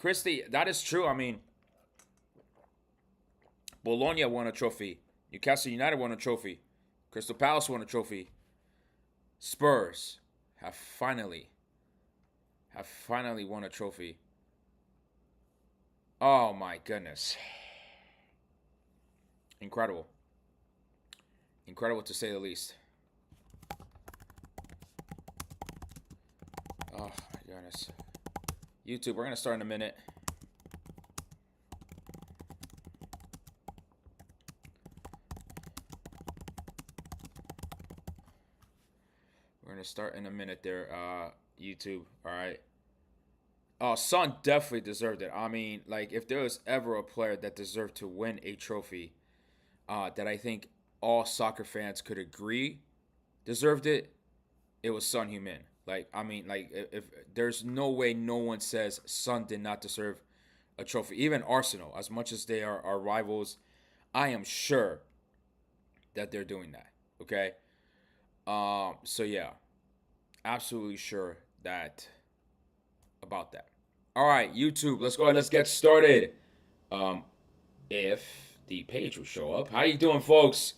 Christy, that is true. I mean, Bologna won a trophy. Newcastle United won a trophy. Crystal Palace won a trophy. Spurs have finally won a trophy. Oh my goodness. Incredible. Incredible to say the least. Oh my goodness. YouTube, we're going to start in a minute. We're going to start in a minute there, YouTube. All right. Oh, Son definitely deserved it. I mean, like, if there was ever a player that deserved to win a trophy that I think all soccer fans could agree deserved it, it was Son Heung-min. Like, I mean, like, if there's no way no one says Son did not deserve a trophy. Even Arsenal, as much as they are our rivals, I am sure that they're doing that. Okay. So yeah, absolutely sure that about that. All right, YouTube, let's go ahead. Let's get started. If the page will show up, how you doing, folks?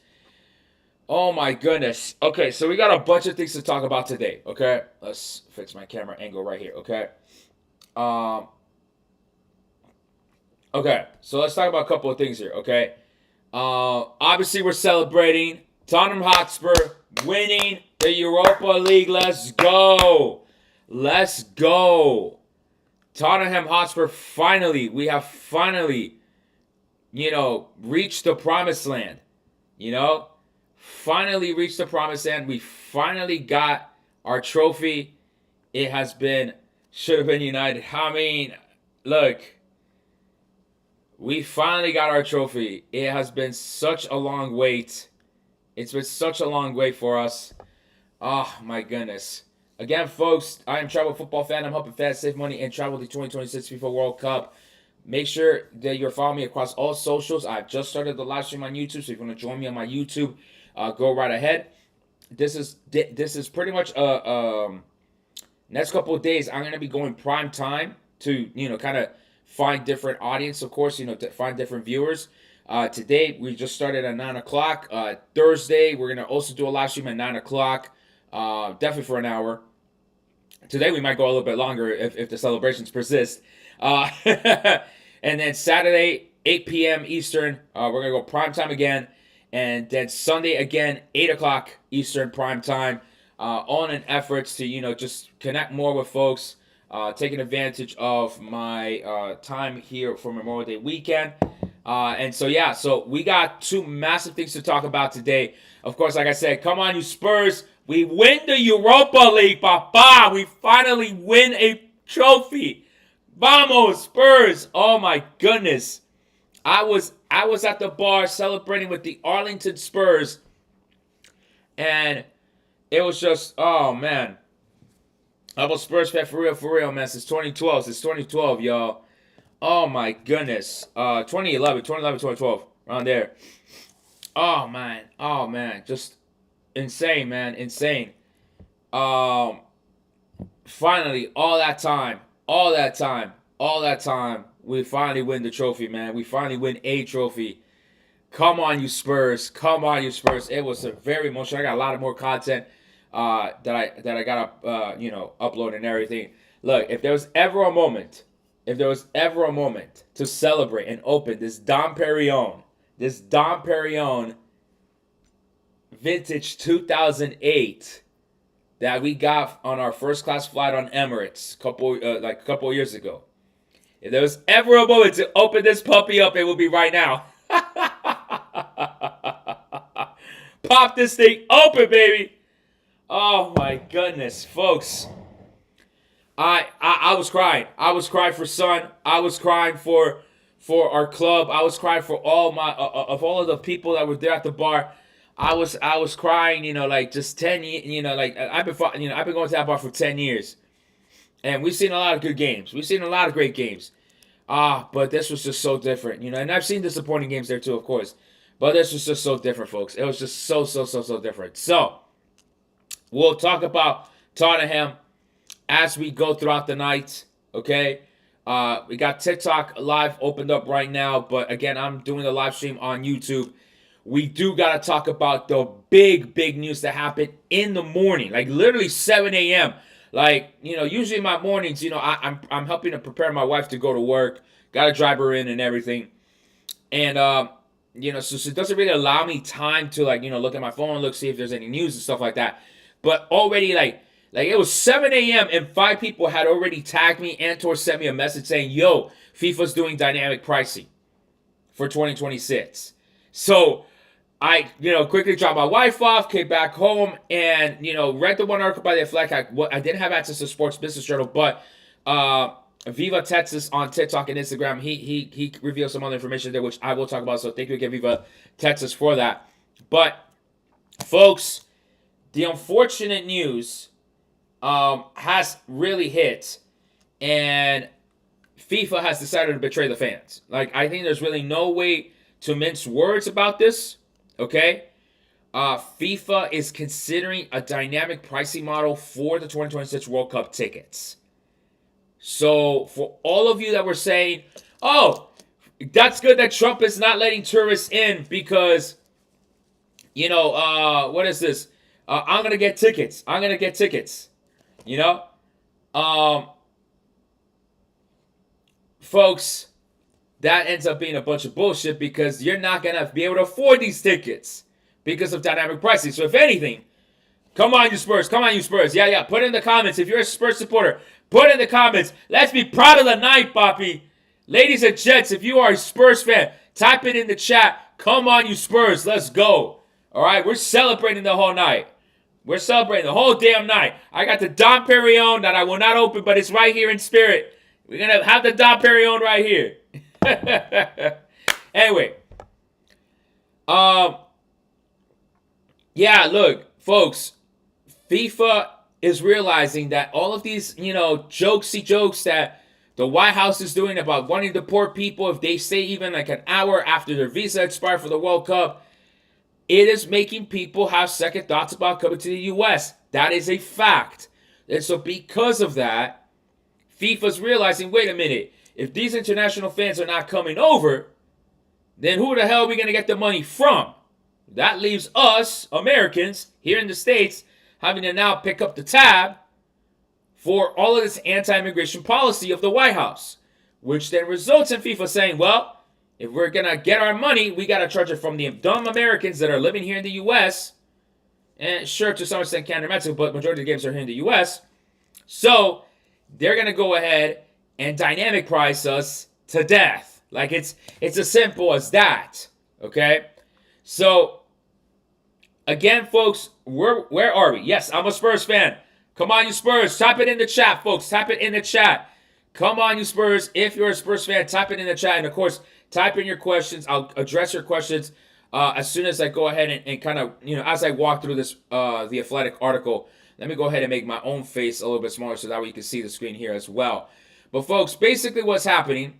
Oh my goodness. Okay, so we got a bunch of things to talk about today. Okay, let's fix my camera angle right here. Okay. Okay, so let's talk about a couple of things here. Okay. Obviously we're celebrating Tottenham Hotspur winning the Europa League. Let's go. Let's go. Tottenham Hotspur we have finally, reached the promised land. Finally reached the promised land. We finally got our trophy. It should have been United. I mean, look, we finally got our trophy. It has been such a long wait. It's been such a long wait for us. Oh, my goodness. Again, folks, I am Travel Football Fan. I'm helping fans save money and travel to 2026 FIFA World Cup. Make sure that you're following me across all socials. I've just started the live stream on YouTube, so if you want to join me on my YouTube, go right ahead. This is pretty much next couple of days. I'm gonna be going prime time to kind of find different audience, of course, to find different viewers. Today we just started at 9 o'clock. Thursday we're gonna also do a live stream at 9 o'clock. Definitely for an hour. Today we might go a little bit longer if the celebrations persist. And then Saturday, 8 p.m. Eastern, we're going to go prime time again. And then Sunday again, 8 o'clock Eastern prime time. All in efforts to, just connect more with folks. Taking advantage of my time here for Memorial Day weekend. And so, yeah, so we got two massive things to talk about today. Of course, like I said, come on, you Spurs. We win the Europa League, papa. We finally win a trophy. Vamos, Spurs. Oh, my goodness. I was at the bar celebrating with the Arlington Spurs. And it was just, oh, man. I'm a Spurs fan for real, man. Since 2012, y'all. Oh, my goodness. 2011, 2012, around there. Oh, man. Just insane, man. Insane. Finally, all that time, we finally win the trophy, man. We finally win a trophy. Come on, you Spurs. It was a very emotional. I got a lot of more content that I gotta upload and everything. Look, if there was ever a moment to celebrate and open this Dom Perignon vintage 2008 that we got on our first class flight on Emirates a couple years ago. If there was ever a moment to open this puppy up, it would be right now. Pop this thing open, baby. Oh my goodness, folks. I was crying. I was crying for Son. I was crying for our club. I was crying for all of the people that were there at the bar. I was crying, like just 10 years, like I've been going to that bar for 10 years. And we've seen a lot of good games. We've seen a lot of great games. But this was just so different, and I've seen disappointing games there too, of course. But this was just so different, folks. It was just so different. So, we'll talk about Tottenham as we go throughout the night, okay? We got TikTok live opened up right now, but again, I'm doing the live stream on YouTube. We do got to talk about the big news that happened in the morning, like literally 7 a.m. Like, usually my mornings, I'm helping to prepare my wife to go to work. Got to drive her in and everything. And, so it doesn't really allow me time to, like, look at my phone, look, see if there's any news and stuff like that. But already, like it was 7 a.m. and 5 people had already tagged me and or sent me a message saying, yo, FIFA's doing dynamic pricing for 2026. So I, quickly dropped my wife off, came back home, and, read the one article by The Athletic. I didn't have access to Sports Business Journal, but Viva Texas on TikTok and Instagram, he revealed some other information there, which I will talk about. So thank you again, Viva Texas, for that. But, folks, the unfortunate news has really hit, and FIFA has decided to betray the fans. Like, I think there's really no way to mince words about this, okay? FIFA is considering a dynamic pricing model for the 2026 World Cup tickets. So, for all of you that were saying, oh, that's good that Trump is not letting tourists in because, what is this? I'm going to get tickets. I'm going to get tickets. Folks, that ends up being a bunch of bullshit because you're not going to be able to afford these tickets because of dynamic pricing. So if anything, come on, you Spurs. Come on, you Spurs. Yeah. Put in the comments. If you're a Spurs supporter, put in the comments. Let's be proud of the night, Poppy. Ladies and gents, if you are a Spurs fan, type it in the chat. Come on, you Spurs. Let's go. All right, we're celebrating the whole night. We're celebrating the whole damn night. I got the Dom Perignon that I will not open, but it's right here in spirit. We're going to have the Dom Perignon right here. Anyway. Yeah, look, folks. FIFA is realizing that all of these, jokesy jokes that the White House is doing about wanting to deport people if they stay even like an hour after their visa expired for the World Cup, it is making people have second thoughts about coming to the U.S. That is a fact. And so because of that, FIFA's realizing, wait a minute, if these international fans are not coming over, then who the hell are we going to get the money from? That leaves us, Americans, here in the States, having to now pick up the tab for all of this anti-immigration policy of the White House, which then results in FIFA saying, well, if we're going to get our money, we got to charge it from the dumb Americans that are living here in the U.S., and sure, to some extent, Canada and Mexico, but majority of the games are here in the U.S., so they're going to go ahead and dynamic price us to death. Like, it's as simple as that, okay? So, again, folks, where are we? Yes, I'm a Spurs fan. Come on, you Spurs. Type it in the chat, folks. Type it in the chat. Come on, you Spurs. If you're a Spurs fan, type it in the chat. And, of course, type in your questions. I'll address your questions as soon as I go ahead and kind of, as I walk through this, The Athletic article. Let me go ahead and make my own face a little bit smaller so that way you can see the screen here as well. But, folks, basically what's happening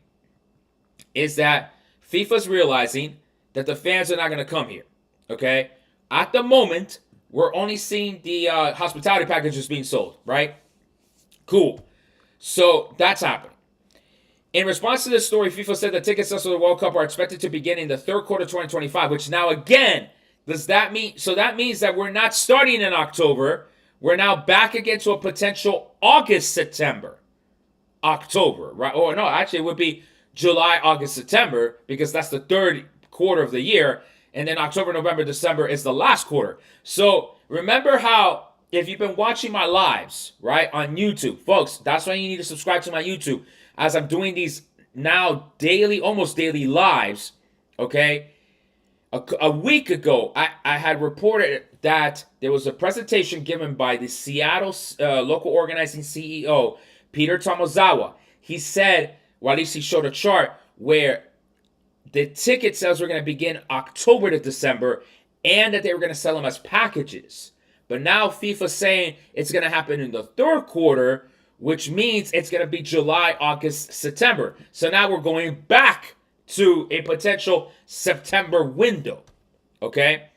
is that FIFA's realizing that the fans are not going to come here, okay? At the moment, we're only seeing the hospitality packages being sold, right? Cool. So that's happening. In response to this story, FIFA said that ticket sales for the World Cup are expected to begin in the third quarter of 2025, which now, again, does that mean, so that means that we're not starting in October. We're now back again to a potential August, September. October, right? Or no, actually it would be July, August, September, because that's the third quarter of the year. And then October, November, December is the last quarter. So remember how, if you've been watching my lives, right, on YouTube, folks, that's why you need to subscribe to my YouTube, as I'm doing these now daily, almost daily lives, okay? A week ago, I had reported that there was a presentation given by the Seattle local organizing CEO, Peter Tomozawa. He said, or at least he showed a chart where the ticket sales were going to begin October to December and that they were going to sell them as packages. But now FIFA's saying it's going to happen in the third quarter, which means it's going to be July, August, September. So now we're going back to a potential September window, okay?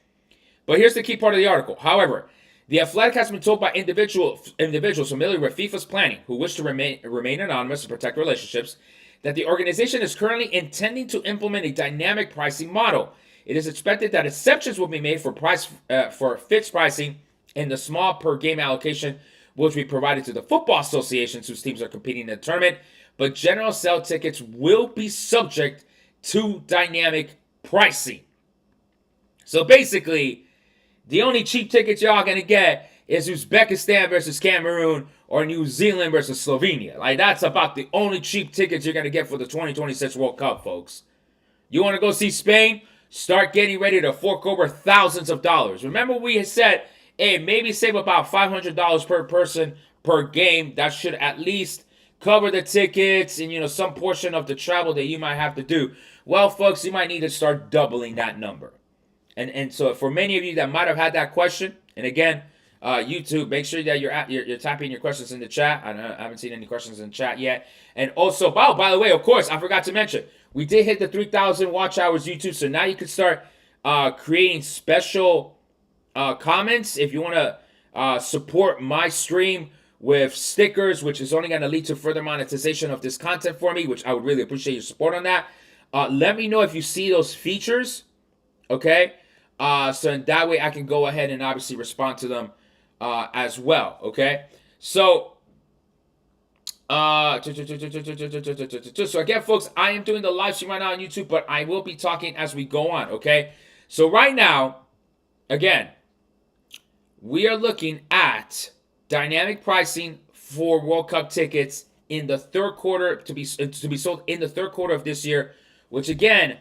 But here's the key part of the article. However, The Athletic has been told by individuals familiar with FIFA's planning who wish to remain anonymous to protect relationships that the organization is currently intending to implement a dynamic pricing model. It is expected that exceptions will be made for fixed pricing in the small per game allocation, which will be provided to the football associations whose teams are competing in the tournament. But general sale tickets will be subject to dynamic pricing. So basically, the only cheap tickets y'all gonna get is Uzbekistan versus Cameroon or New Zealand versus Slovenia. Like, that's about the only cheap tickets you're gonna get for the 2026 World Cup, folks. You want to go see Spain? Start getting ready to fork over thousands of dollars. Remember, we had said, hey, maybe save about $500 per person per game. That should at least cover the tickets and, some portion of the travel that you might have to do. Well, folks, you might need to start doubling that number. And so for many of you that might have had that question, and again, YouTube, make sure that you're typing your questions in the chat. I haven't seen any questions in the chat yet. And also, by the way, of course, I forgot to mention, we did hit the 3,000 watch hours YouTube, so now you can start creating special comments if you want to support my stream with stickers, which is only going to lead to further monetization of this content for me, which I would really appreciate your support on that. Let me know if you see those features, okay? So in that way I can go ahead and obviously respond to them as well, okay? So, so again, folks, I am doing the live stream right now on YouTube, but I will be talking as we go on, okay? So right now, again, we are looking at dynamic pricing for World Cup tickets in the third quarter to be sold in the third quarter of this year, which again,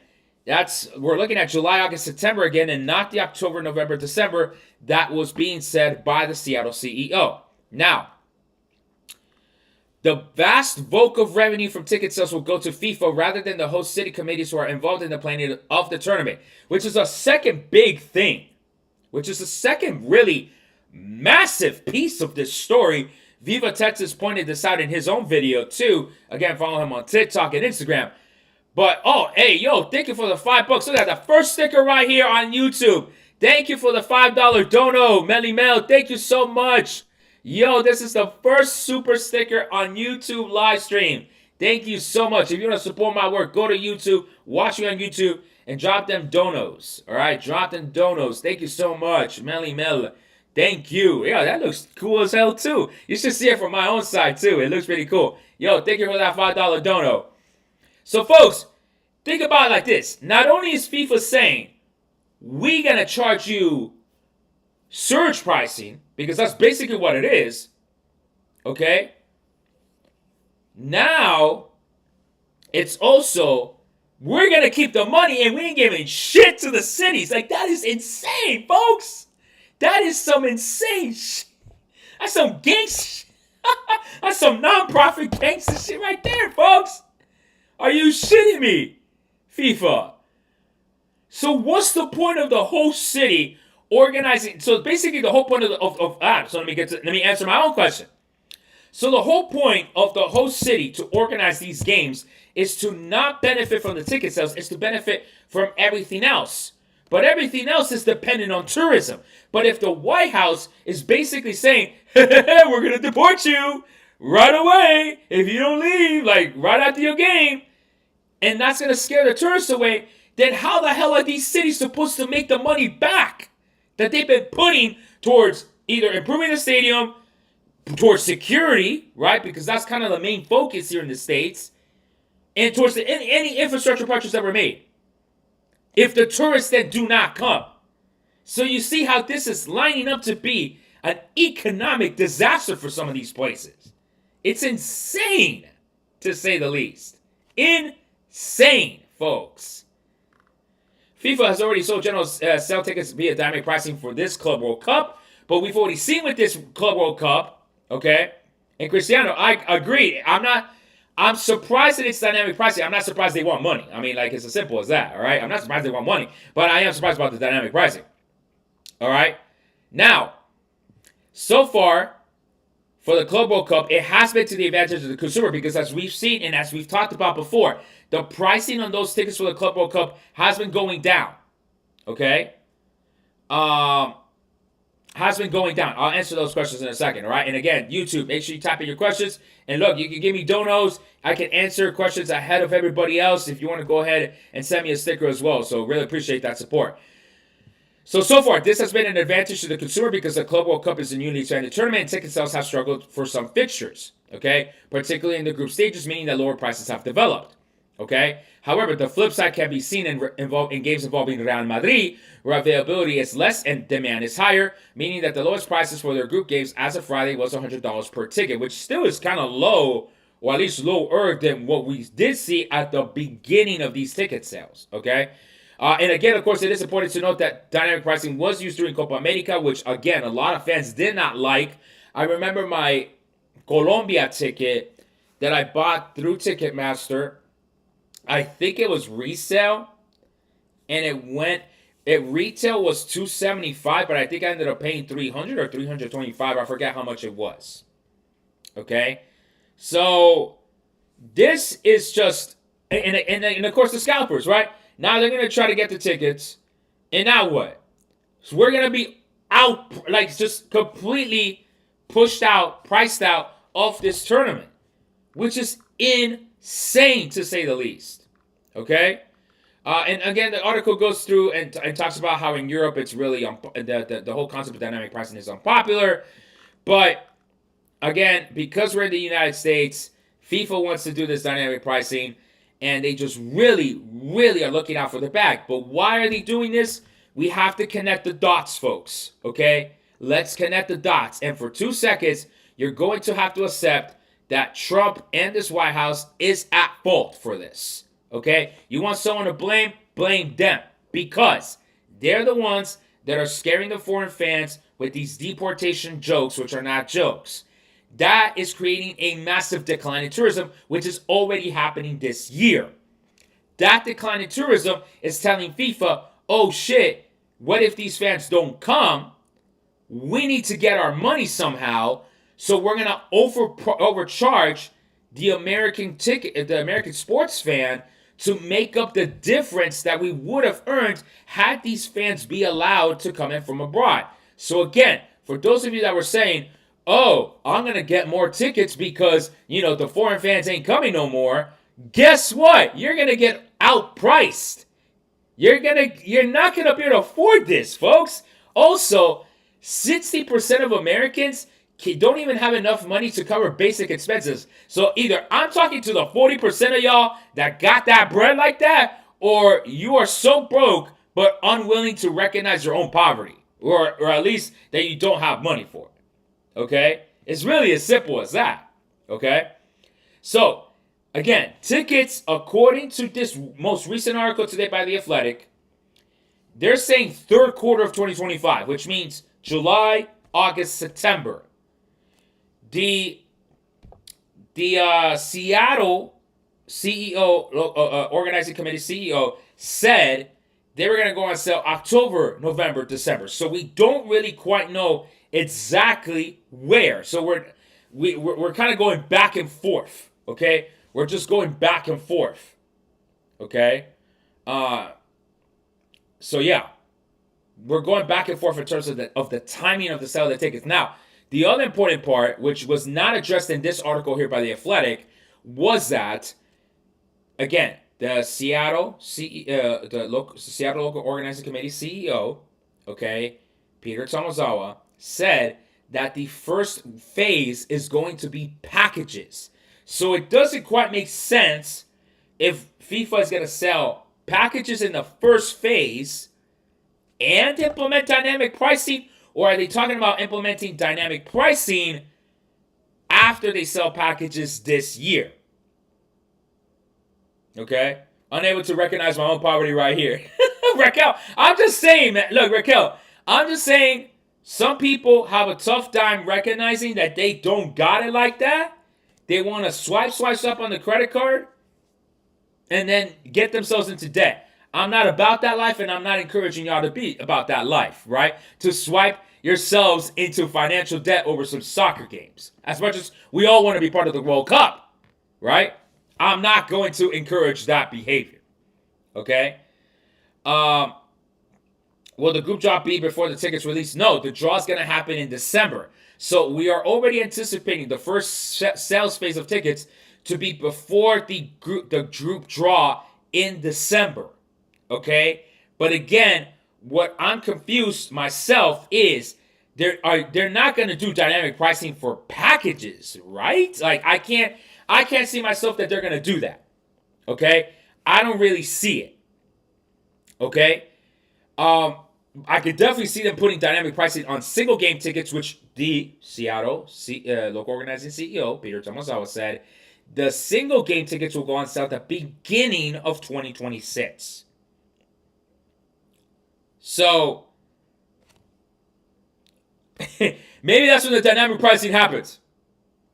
we're looking at July, August, September again, and not the October, November, December that was being said by the Seattle CEO. Now, the vast bulk of revenue from ticket sales will go to FIFA rather than the host city committees who are involved in the planning of the tournament, which is a second big thing, which is a second really massive piece of this story. Viva Texas pointed this out in his own video too. Again, follow him on TikTok and Instagram. But, thank you for the $5. Look at that first sticker right here on YouTube. Thank you for the $5 dono, Melly Mel. Thank you so much. Yo, this is the first super sticker on YouTube live stream. Thank you so much. If you want to support my work, go to YouTube, watch me on YouTube, and drop them donos. All right, drop them donos. Thank you so much, Melly Mel. Thank you. Yeah, that looks cool as hell, too. You should see it from my own side, too. It looks pretty cool. Yo, thank you for that $5 dono. So, folks, think about it like this. Not only is FIFA saying, we're going to charge you surge pricing, because that's basically what it is, okay? Now, it's also, we're going to keep the money and we ain't giving shit to the cities. Like, that is insane, folks. That is some insane shit. That's some gangsta That's some non-profit gangster shit right there, folks. Are you shitting me, FIFA? So what's the point of the host city organizing? So basically the whole point so let me answer my own question. So the whole point of the host city to organize these games is to not benefit from the ticket sales, it's to benefit from everything else. But everything else is dependent on tourism. But if the White House is basically saying, we're going to deport you right away if you don't leave, like right after your game, and that's going to scare the tourists away, then how the hell are these cities supposed to make the money back that they've been putting towards either improving the stadium, towards security, right? Because that's kind of the main focus here in the States, and towards any infrastructure projects that were made, if the tourists then do not come. So you see how this is lining up to be an economic disaster for some of these places. It's insane, to say the least. Insane, folks. FIFA has already sold general sale tickets via dynamic pricing for this Club World Cup, but we've already seen with this Club World Cup, okay? And Cristiano, I agree. I'm surprised that it's dynamic pricing. I'm not surprised they want money. I mean, like, it's as simple as that, all right? I'm not surprised they want money, but I am surprised about the dynamic pricing, all right? Now, so far, for the Club World Cup, it has been to the advantage of the consumer because as we've seen and as we've talked about before, the pricing on those tickets for the Club World Cup has been going down, okay? has been going down. I'll answer those questions in a second, all right? And again, YouTube, make sure you type in your questions. And look, you can give me donos. I can answer questions ahead of everybody else if you want to go ahead and send me a sticker as well. So really appreciate that support. So far, this has been an advantage to the consumer because the Club World Cup is a newly expanded tournament and ticket sales have struggled for some fixtures, okay? Particularly in the group stages, meaning that lower prices have developed, okay? However, the flip side can be seen in games involving Real Madrid, where availability is less and demand is higher, meaning that the lowest prices for their group games as of Friday was $100 per ticket, which still is kind of low, or at least lower than what we did see at the beginning of these ticket sales, okay? And again, of course, it is important to note that dynamic pricing was used during Copa America, which, again, a lot of fans did not like. I remember my Colombia ticket that I bought through Ticketmaster. I think it was resale, and retail was $275, but I think I ended up paying $300 or $325. I forget how much it was. Okay? So, this is just, and of course, the scalpers, right? Now they're going to try to get the tickets. And now what? So we're going to be out, like just completely pushed out, priced out of this tournament, which is insane to say the least. Okay? And again, the article goes through and talks about how in Europe it's really, the whole concept of dynamic pricing is unpopular. But again, because we're in the United States, FIFA wants to do this dynamic pricing. And they just really, really are looking out for the bag. But why are they doing this? We have to connect the dots, folks. Okay? Let's connect the dots. And for 2 seconds, you're going to have to accept that Trump and this White House is at fault for this. Okay? You want someone to blame? Blame them. Because they're the ones that are scaring the foreign fans with these deportation jokes, which are not jokes. That is creating a massive decline in tourism, which is already happening this year. That decline in tourism is telling FIFA, oh shit, what if these fans don't come? We need to get our money somehow, so we're going to overcharge the American sports fan to make up the difference that we would have earned had these fans be allowed to come in from abroad. So again, for those of you that were saying, oh, I'm going to get more tickets because, the foreign fans ain't coming no more. Guess what? You're going to get outpriced. You're not going to be able to afford this, folks. Also, 60% of Americans don't even have enough money to cover basic expenses. So either I'm talking to the 40% of y'all that got that bread like that, or you are so broke but unwilling to recognize your own poverty, or at least that you don't have money for it. Okay? It's really as simple as that. Okay? So, again, tickets, according to this most recent article today by The Athletic, they're saying third quarter of 2025, which means July, August, September. The Seattle CEO, organizing committee CEO, said they were going to go on sale October, November, December. So we don't really quite know exactly where. So we're kind of going back and forth. Okay, we're just going back and forth. Okay, so yeah, we're going back and forth in terms of the timing of the sale of the tickets. Now, the other important part, which was not addressed in this article here by The Athletic, was that, again, the Seattle local organizing committee CEO, okay, Peter Tomazawa, said that the first phase is going to be packages. So it doesn't quite make sense if FIFA is going to sell packages in the first phase and implement dynamic pricing, or are they talking about implementing dynamic pricing after they sell packages this year? Okay? Unable to recognize my own poverty right here. Raquel, I'm just saying, man. Look, Raquel, I'm just saying some people have a tough time recognizing that they don't got it like that. They want to swipe up on the credit card and then get themselves into debt. I'm not about that life, and I'm not encouraging y'all to be about that life, right? To swipe yourselves into financial debt over some soccer games. As much as we all want to be part of the World Cup, right? I'm not going to encourage that behavior, okay? Will the group draw be before the tickets release? No, the draw is going to happen in December. So we are already anticipating the first sales phase of tickets to be before the group draw in December. Okay? But again, what I'm confused myself is they're not going to do dynamic pricing for packages, right? Like I can't see myself that they're going to do that. Okay? I don't really see it. Okay? I could definitely see them putting dynamic pricing on single game tickets, which the Seattle local organizing CEO Peter Tomasawa said the single game tickets will go on sale at the beginning of 2026. So maybe that's when the dynamic pricing happens,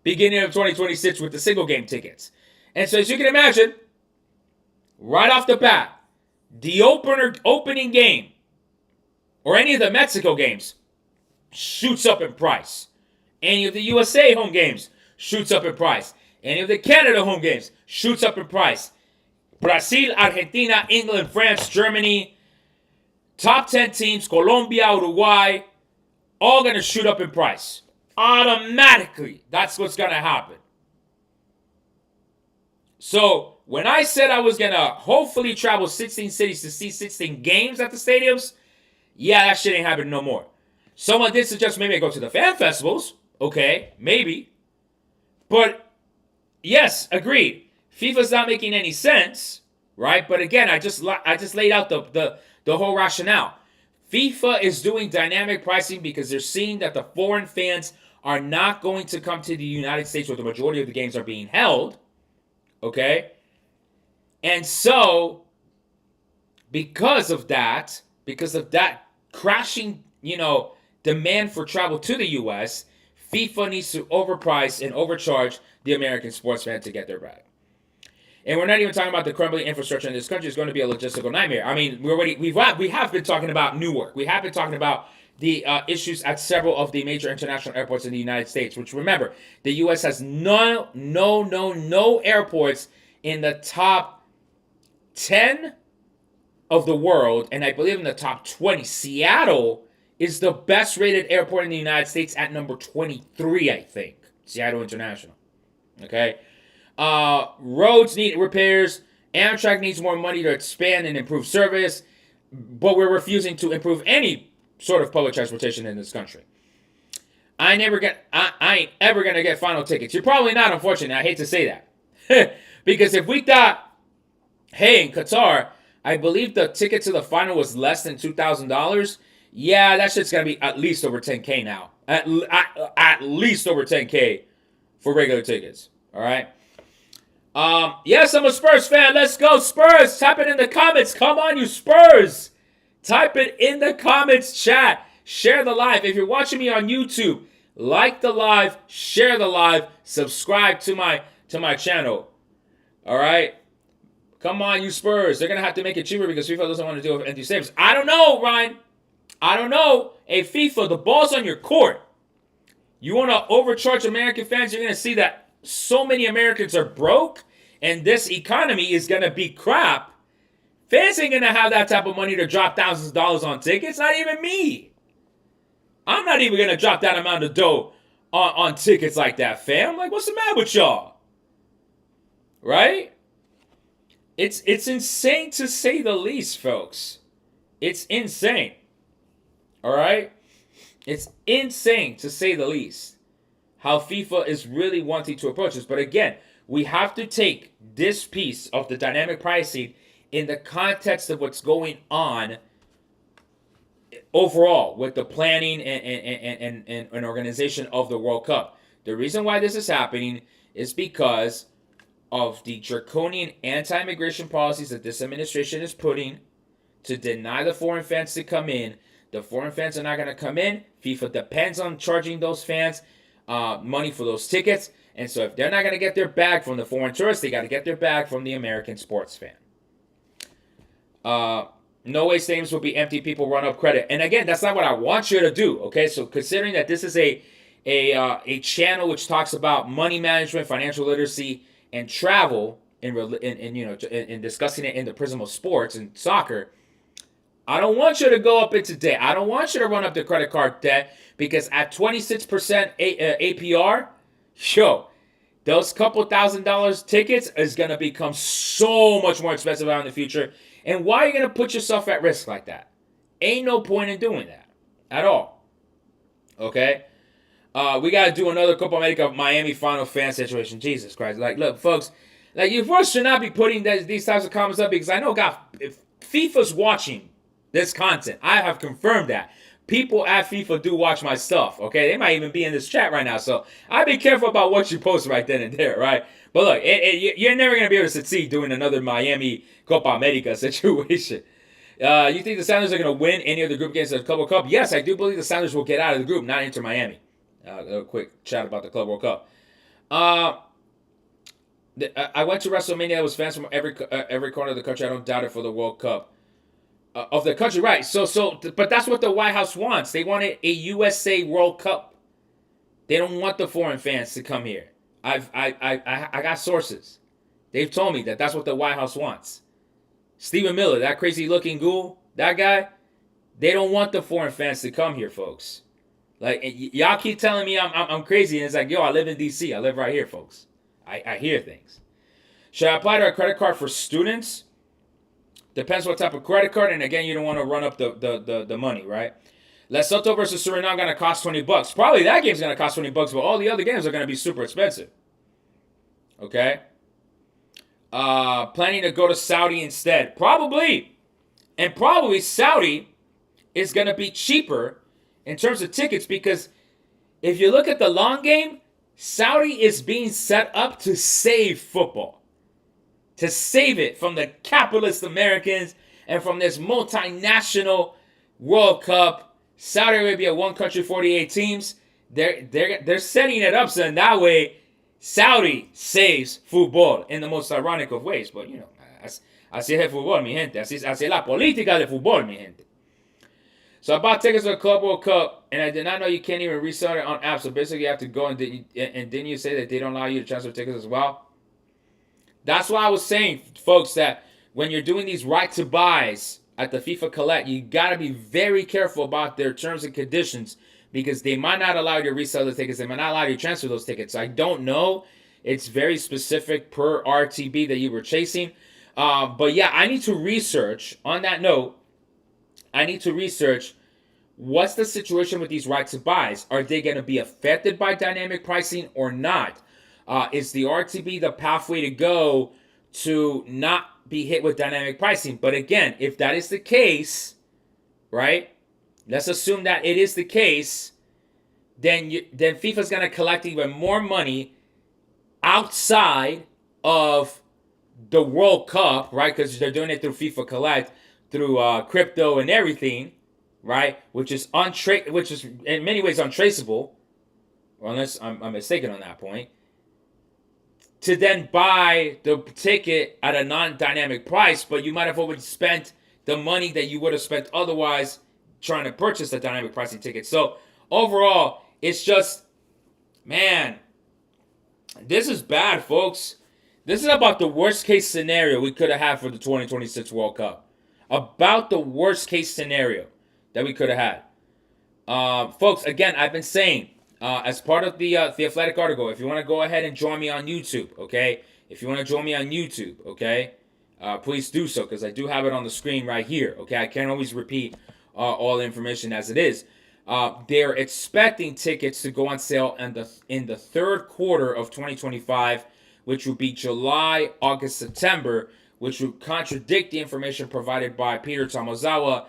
beginning of 2026 with the single game tickets. And so as you can imagine, right off the bat, the opening game or any of the Mexico games shoots up in price. Any of the USA home games shoots up in price. Any of the Canada home games shoots up in price. Brazil, Argentina, England, France, Germany, top 10 teams, Colombia, Uruguay, all going to shoot up in price. Automatically, that's what's going to happen. So when I said I was going to hopefully travel 16 cities to see 16 games at the stadiums, yeah, that shit ain't happening no more. Someone did suggest maybe I go to the fan festivals. Okay, maybe. But, yes, agreed. FIFA's not making any sense, right? But again, I just laid out the whole rationale. FIFA is doing dynamic pricing because they're seeing that the foreign fans are not going to come to the United States where the majority of the games are being held. Okay? And so, because of that crashing, demand for travel to the U.S., FIFA needs to overprice and overcharge the American sports fan to get their bag. And we're not even talking about the crumbling infrastructure in this country. It's going to be a logistical nightmare. I mean, we have been talking about Newark. We have been talking about the issues at several of the major international airports in the United States, which, remember, the U.S. has no airports in the top 10 of the world, and I believe in the top 20. Seattle is the best rated airport in the United States at number 23, I think. Seattle International. Okay? Roads need repairs. Amtrak needs more money to expand and improve service, but we're refusing to improve any sort of public transportation in this country. I ain't ever gonna get final tickets. You're probably not, unfortunately. I hate to say that. Because if we thought, hey, in Qatar, I believe the ticket to the final was less than $2,000. Yeah, that shit's gonna be at least over $10K now. At least over $10K for regular tickets. All right. Yes, I'm a Spurs fan. Let's go, Spurs. Type it in the comments. Come on, you Spurs. Type it in the comments, chat. Share the live. If you're watching me on YouTube, like the live, share the live, subscribe to my channel. All right. Come on, you Spurs. They're gonna have to make it cheaper because FIFA doesn't want to deal with empty stadiums. I don't know, Ryan. I don't know. Hey, FIFA, the ball's on your court. You want to overcharge American fans? You're gonna see that so many Americans are broke, and this economy is gonna be crap. Fans ain't gonna have that type of money to drop thousands of dollars on tickets. Not even me. I'm not even gonna drop that amount of dough on tickets like that, fam. Like, what's the matter with y'all? Right? It's insane to say the least, folks. It's insane. All right? It's insane to say the least how FIFA is really wanting to approach this. But again, we have to take this piece of the dynamic pricing in the context of what's going on overall with the planning and organization of the World Cup. The reason why this is happening is because of the draconian anti-immigration policies that this administration is putting to deny the foreign fans to come in. The foreign fans are not going to come in. FIFA depends on charging those fans money for those tickets. And so if they're not going to get their bag from the foreign tourists, they got to get their bag from the American sports fan. No way stadiums will be empty. People run up credit. And again, that's not what I want you to do. Okay, so considering that this is a channel which talks about money management, financial literacy, and travel, in discussing it in the prism of sports and soccer, I don't want you to go up into debt. I don't want you to run up the credit card debt because at 26% APR, yo, those couple $1,000 tickets is going to become so much more expensive out in the future. And why are you going to put yourself at risk like that? Ain't no point in doing that at all. Okay? We got to do another Copa America Miami final fan situation. Jesus Christ. Like, look, folks, like, you first should not be putting these types of comments up because I know, God, if FIFA's watching this content, I have confirmed that. People at FIFA do watch my stuff, okay? They might even be in this chat right now, so I'd be careful about what you post right then and there, right? But look, you're never going to be able to succeed doing another Miami Copa America situation. You think the Sounders are going to win any of the group games of the Club World Cup? Yes, I do believe the Sounders will get out of the group, not enter Miami. A quick chat about the Club World Cup. I went to WrestleMania. There was fans from every corner of the country. I don't doubt it for the World Cup. Of the country, right? But that's what the White House wants. They wanted a USA World Cup. They don't want the foreign fans to come here. I got sources. They've told me that that's what the White House wants. Stephen Miller, that crazy looking ghoul, that guy, they don't want the foreign fans to come here, folks. Like, y'all keep telling me I'm crazy, and it's like, yo, I live in D.C. I live right here, folks. I hear things. Should I apply to a credit card for students? Depends what type of credit card, and again, you don't want to run up the money, right? Lesotho versus Suriname going to cost $20. Probably that game's going to cost $20, but all the other games are going to be super expensive. Okay? Planning to go to Saudi instead. Probably. And probably Saudi is going to be cheaper in terms of tickets because if you look at the long game, Saudi is being set up to save football. To save it from the capitalist Americans and from this multinational World Cup. Saudi Arabia, one country, 48 teams. They're setting it up so in that way Saudi saves football in the most ironic of ways. But, you know, así es el fútbol, mi gente. Así es la política del fútbol, mi gente. So I bought tickets for the Club World Cup, and I did not know you can't even resell it on apps. So basically you have to go, and didn't you say that they don't allow you to transfer tickets as well? That's why I was saying, folks, that when you're doing these right to buys at the FIFA Collect, you got to be very careful about their terms and conditions because they might not allow you to resell the tickets. They might not allow you to transfer those tickets. I don't know. It's very specific per RTB that you were chasing. But yeah, I need to research. On that note, I need to research what's the situation with these right to buys. Are they going to be affected by dynamic pricing or not? Is the RTB the pathway to go to not be hit with dynamic pricing? But again, if that is the case, right? Let's assume that it is the case. Then FIFA's going to collect even more money outside of the World Cup, right? Because they're doing it through FIFA Collect, through crypto and everything, right? Which is in many ways untraceable, unless I'm mistaken on that point. To then buy the ticket at a non-dynamic price, but you might have already spent the money that you would have spent otherwise trying to purchase the dynamic pricing ticket. So overall, it's just, man, this is bad, folks. This is about the worst case scenario we could have had for the 2026 World Cup. About the worst case scenario that we could have had. Folks, again, I've been saying, as part of the Athletic article, if you want to go ahead and join me on YouTube, okay? If you want to join me on YouTube, okay? Please do so, because I do have it on the screen right here, okay? I can't always repeat all the information as it is. They're expecting tickets to go on sale in the third quarter of 2025, which will be July, August, September, which would contradict the information provided by Peter Tomozawa,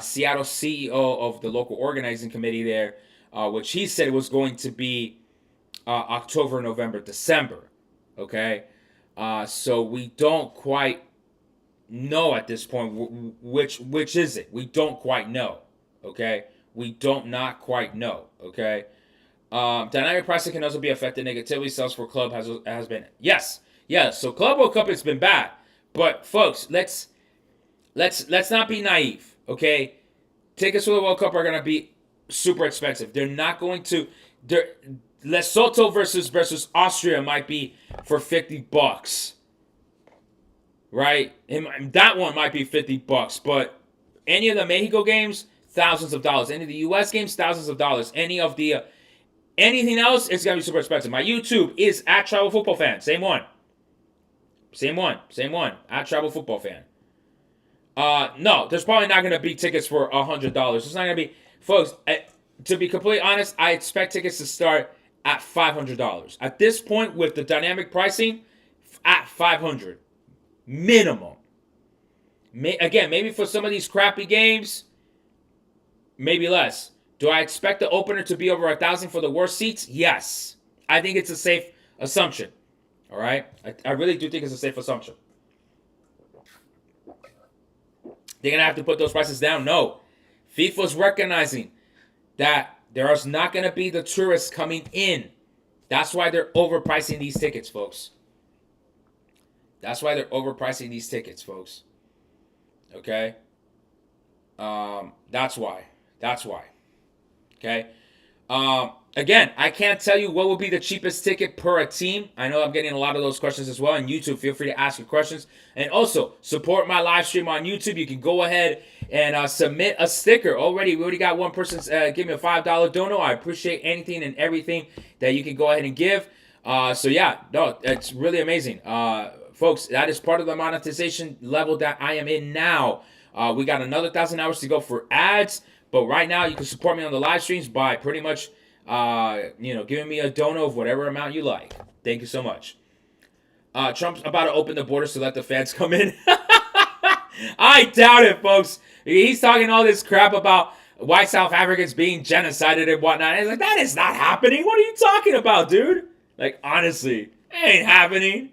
Seattle CEO of the local organizing committee there, which he said was going to be October, November, December. Okay? So we don't quite know at this point which is it. We don't quite know. Okay? We don't not quite know. Okay? Dynamic pricing can also be affected negatively. Sales for club has been. Yes. So Club World Cup, it's been bad. But folks, let's not be naive. Okay? Tickets for the World Cup are going to be super expensive. They're not going to. Lesotho versus Austria might be for $50, right? That one might be $50, but Any of the Mexico games, thousands of dollars. Any of the U.S. games, thousands of dollars. Any of the anything else, it's gonna be super expensive. My YouTube is at Travel Football Fan. Same one. At Travel Football Fan. No, there's probably not gonna be tickets for $100. It's not gonna be, folks. To be completely honest, I expect tickets to start at $500. At this point, with the dynamic pricing, at $500 minimum. Again, maybe for some of these crappy games, maybe less. Do I expect the opener to be over $1,000 for the worst seats? Yes. I think it's a safe assumption. All right? I really do think it's a safe assumption. They're going to have to put those prices down? No. FIFA's recognizing that there is not going to be the tourists coming in. That's why they're overpricing these tickets, folks. That's why they're overpricing these tickets, folks. Okay? That's why. Okay? Again, I can't tell you what will be the cheapest ticket per a team. I know I'm getting a lot of those questions as well on YouTube. Feel free to ask your questions. And also, support my live stream on YouTube. You can go ahead and submit a sticker. We already got one person give me a $5 dono. I appreciate anything and everything that you can go ahead and give. So yeah, no, it's really amazing. Folks, that is part of the monetization level that I am in now. We got another 1,000 hours to go for ads. But right now, you can support me on the live streams by pretty much, giving me a dono of whatever amount you like. Thank you so much. Trump's about to open the borders to let the fans come in. I doubt it, folks. He's talking all this crap about white South Africans being genocided and whatnot. It's like, that is not happening. What are you talking about, dude? Like, honestly, it ain't happening.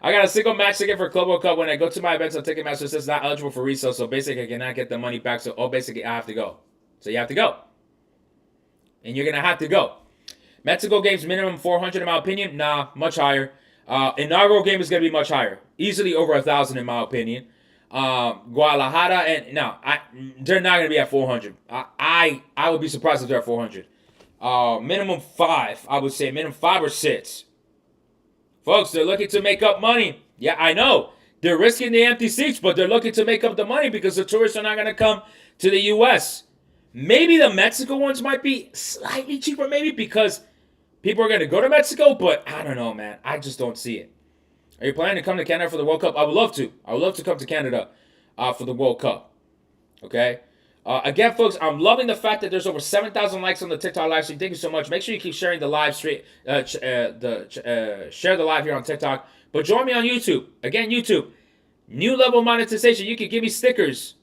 I got a single match ticket for Club World Cup. When I go to my events on Ticketmaster, it says not eligible for resale. So basically, I cannot get the money back. So basically, I have to go. So you have to go. And you're going to have to go. Mexico games minimum 400 in my opinion. Nah, much higher. Inaugural game is going to be much higher. Easily over 1,000 in my opinion. Guadalajara, and no, they're not going to be at 400. I would be surprised if they're at 400. Minimum 5, I would say. Minimum 5 or 6. Folks, they're looking to make up money. Yeah, I know. They're risking the empty seats, but they're looking to make up the money because the tourists are not going to come to the U.S. Maybe the Mexico ones might be slightly cheaper, maybe, because people are going to go to Mexico, but I don't know, man. I just don't see it. Are you planning to come to Canada for the World Cup? I would love to. I would love to come to Canada for the World Cup. Okay? Again, folks, I'm loving the fact that there's over 7,000 likes on the TikTok live stream. Thank you so much. Make sure you keep sharing the live stream. Share the live here on TikTok. But join me on YouTube. Again, YouTube. New level monetization. You can give me stickers.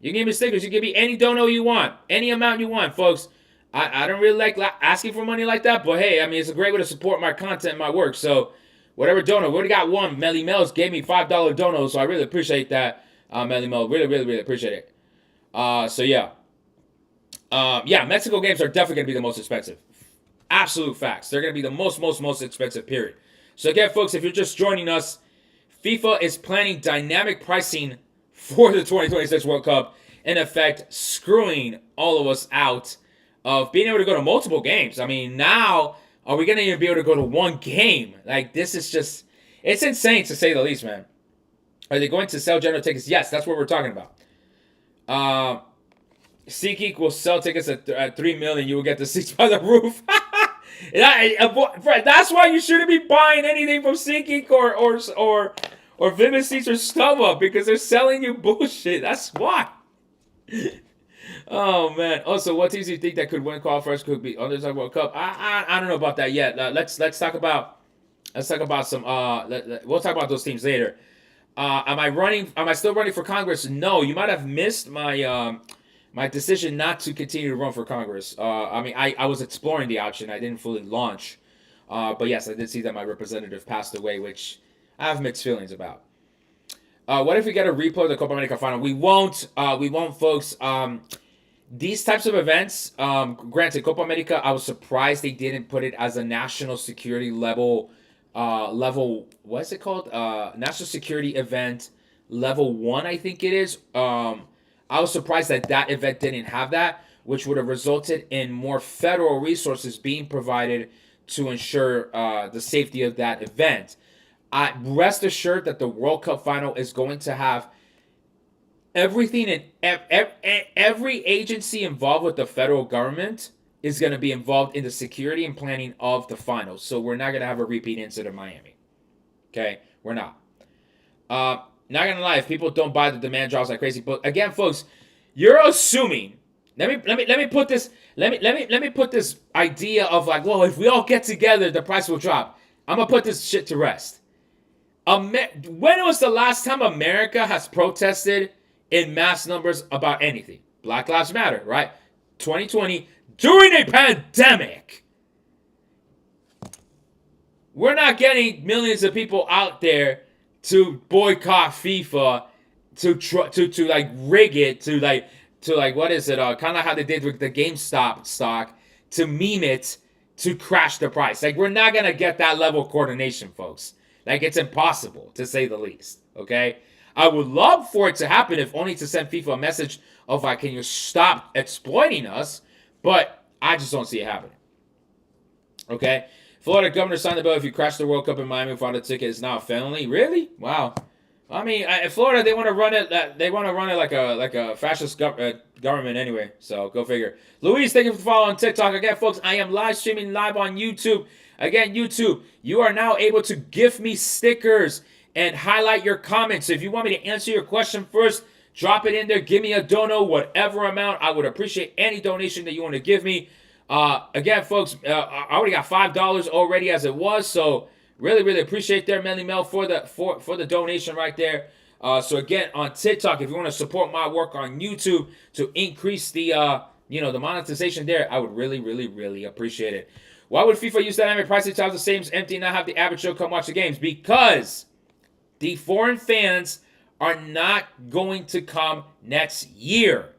You can give me stickers. You can give me any dono you want. Any amount you want, folks. I don't really like asking for money like that. But hey, I mean, it's a great way to support my content and my work. So whatever dono. We already got one. Melly Mel's gave me $5 dono. So I really appreciate that. Melly Mel. Really, really, really appreciate it. So yeah. Mexico games are definitely going to be the most expensive. Absolute facts. They're going to be the most expensive, period. So again, folks, if you're just joining us, FIFA is planning dynamic pricing for the 2026 World Cup, in effect, screwing all of us out of being able to go to multiple games. I mean, now, are we going to even be able to go to one game? Like, this is just, it's insane to say the least, man. Are they going to sell general tickets? Yes, that's what we're talking about. SeatGeek will sell tickets at $3 million. You will get the seats by the roof. That's why you shouldn't be buying anything from SeatGeek or Vivid Seats or StubHub, because they're selling you bullshit. That's why. Oh man. Also, what teams do you think that could win qualifiers could be Underdog World Cup? I don't know about that yet. Let's talk about some. We'll talk about those teams later. Am I still running for Congress? No. You might have missed my my decision not to continue to run for Congress. I was exploring the option. I didn't fully launch. But yes, I did see that my representative passed away, which I have mixed feelings about. What if we get a replay of the Copa America final? We won't, folks. These types of events, granted, Copa America, I was surprised they didn't put it as a national security level, what is it called? National security event level 1, I think it is. I was surprised that event didn't have that, which would have resulted in more federal resources being provided to ensure the safety of that event. Rest assured that the World Cup final is going to have everything and every agency involved with the federal government is going to be involved in the security and planning of the finals. So we're not going to have a repeat incident in Miami. Okay, we're not. Not gonna lie, if people don't buy the demand drops like crazy, but again, folks, you're assuming. Let me put this. Let me put this idea of like, well, if we all get together, the price will drop. I'm gonna put this shit to rest. When was the last time America has protested in mass numbers about anything? Black Lives Matter, right? 2020, during a pandemic. We're not getting millions of people out there to boycott FIFA, to like rig it, to like what is it? Kind of how they did with the GameStop stock, to meme it, to crash the price. Like, we're not gonna get that level of coordination, folks. Like, it's impossible, to say the least. Okay, I would love for it to happen, if only to send FIFA a message of like, can you stop exploiting us? But I just don't see it happening. Okay. Florida governor signed the bill. If you crash the World Cup in Miami without a ticket, it's now a felony. Really? Wow. I mean, in Florida, they want to run it. They want to run it like a fascist government anyway. So go figure. Luis, thank you for following TikTok again, folks. I am live streaming live on YouTube. Again, YouTube, you are now able to gift me stickers and highlight your comments. So if you want me to answer your question first, drop it in there. Give me a dono, whatever amount. I would appreciate any donation that you want to give me. Again, folks, I already got $5 already as it was, so really appreciate there, Melly Mel, for the donation right there. So again, on TikTok, if you want to support my work on YouTube to increase the the monetization there, I would really appreciate it. Why would FIFA use dynamic pricing to have the same empty and not have the average Joe come watch the games? Because the foreign fans are not going to come next year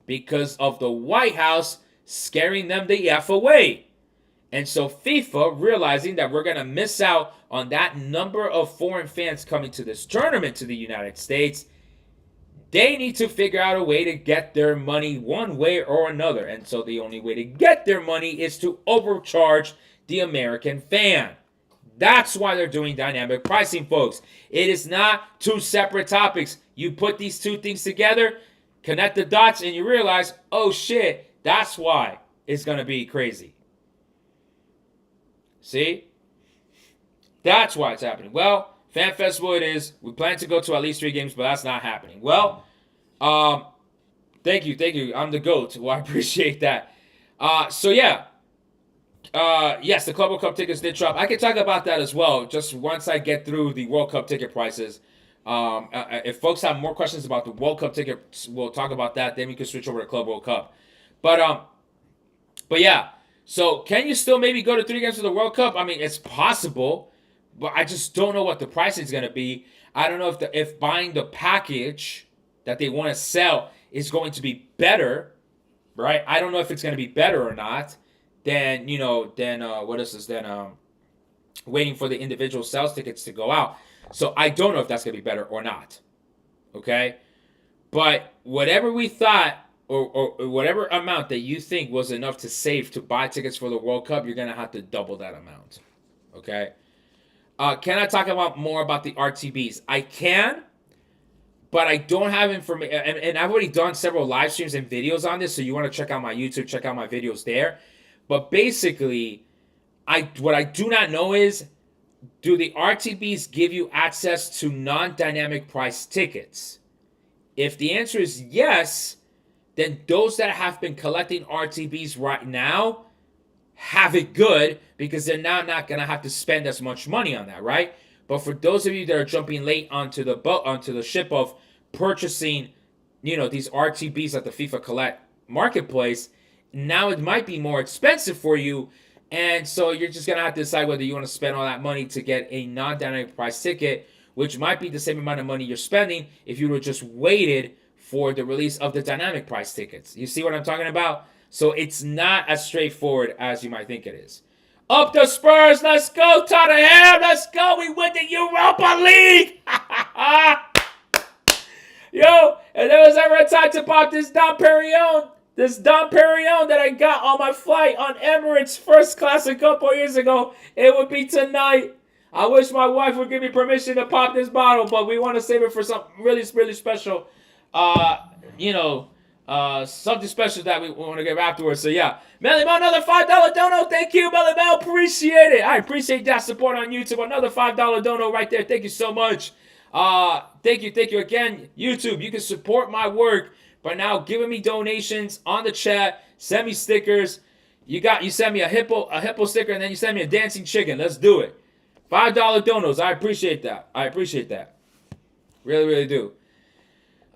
because of the White House scaring them the F away. And so FIFA, realizing that we're going to miss out on that number of foreign fans coming to this tournament to the United States, they need to figure out a way to get their money one way or another. And so the only way to get their money is to overcharge the American fan. That's why they're doing dynamic pricing, folks. It is not two separate topics. You put these two things together, connect the dots, and you realize, oh shit, that's why it's going to be crazy. See? That's why it's happening. Well, Fan Festival it is. We plan to go to at least 3 games, but that's not happening. Well, thank you. I'm the GOAT. Well, I appreciate that. So yeah. Yes, the Club World Cup tickets did drop. I can talk about that as well, just once I get through the World Cup ticket prices. If folks have more questions about the World Cup tickets, we'll talk about that. Then we can switch over to Club World Cup. But yeah. So can you still maybe go to 3 games for the World Cup? I mean, it's possible, but I just don't know what the pricing is going to be. I don't know if buying the package that they want to sell is going to be better, right? I don't know if it's going to be better or not than waiting for the individual sales tickets to go out. So I don't know if that's going to be better or not. Okay? But whatever we thought, or whatever amount that you think was enough to save to buy tickets for the World Cup, you're going to have to double that amount. Okay? Can I talk about more about the RTBs? I can, but I don't have information. And I've already done several live streams and videos on this, so you want to check out my YouTube, check out my videos there. But basically, what I do not know is, do the RTBs give you access to non-dynamic price tickets? If the answer is yes, then those that have been collecting RTBs right now have it good, because they're now not going to have to spend as much money on that, right? But for those of you that are jumping late onto the boat, onto the ship of purchasing, these RTBs at the FIFA Collect marketplace, now it might be more expensive for you. And so you're just going to have to decide whether you want to spend all that money to get a non-dynamic price ticket, which might be the same amount of money you're spending if you would have just waited for the release of the dynamic price tickets. You see what I'm talking about? So it's not as straightforward as you might think it is. Up the Spurs! Let's go, Tottenham! Let's go! We win the Europa League! Yo, if there was ever a time to pop this Dom Perignon that I got on my flight on Emirates first class a couple years ago, it would be tonight. I wish my wife would give me permission to pop this bottle, but we want to save it for something really, really special. you know, something special that we want to give afterwards. So yeah, Melly Mo, another $5 dono. Thank you, Melly Mo. Appreciate it. I appreciate that support on YouTube. Another $5 dono right there. Thank you so much. Thank you again, YouTube. You can support my work by now giving me donations on the chat. Send me stickers. You send me a hippo sticker, and then you send me a dancing chicken. Let's do it. $5 donos. I appreciate that. Really, really do.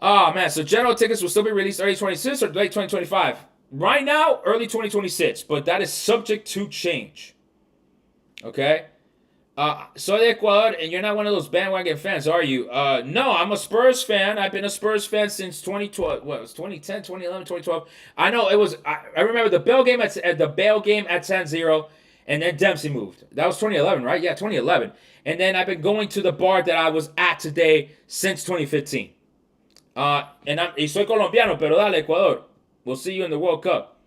Oh, man. So general tickets will still be released early 2026 or late 2025. Right now, early 2026. But that is subject to change. Okay? Soy de Ecuador, and you're not one of those bandwagon fans, are you? No, I'm a Spurs fan. I've been a Spurs fan since 2012. What, it was 2010, 2011, 2012. I know it was... I remember the Bale game at 10-0, and then Dempsey moved. That was 2011, right? Yeah, 2011. And then I've been going to the bar that I was at today since 2015. Y soy colombiano, pero dale, Ecuador. We'll see you in the World Cup.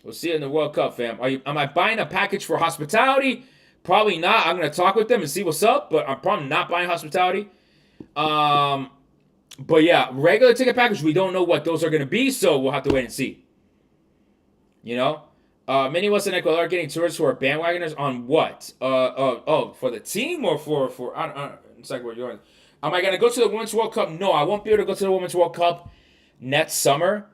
We'll see you in the World Cup, fam. Am I buying a package for hospitality? Probably not. I'm going to talk with them and see what's up, but I'm probably not buying hospitality. But yeah, regular ticket package, we don't know what those are going to be, so we'll have to wait and see. You know? Many of us in Ecuador are getting tourists who are bandwagoners on what? For the team or for it's like what you're doing. Am I going to go to the Women's World Cup? No, I won't be able to go to the Women's World Cup next summer.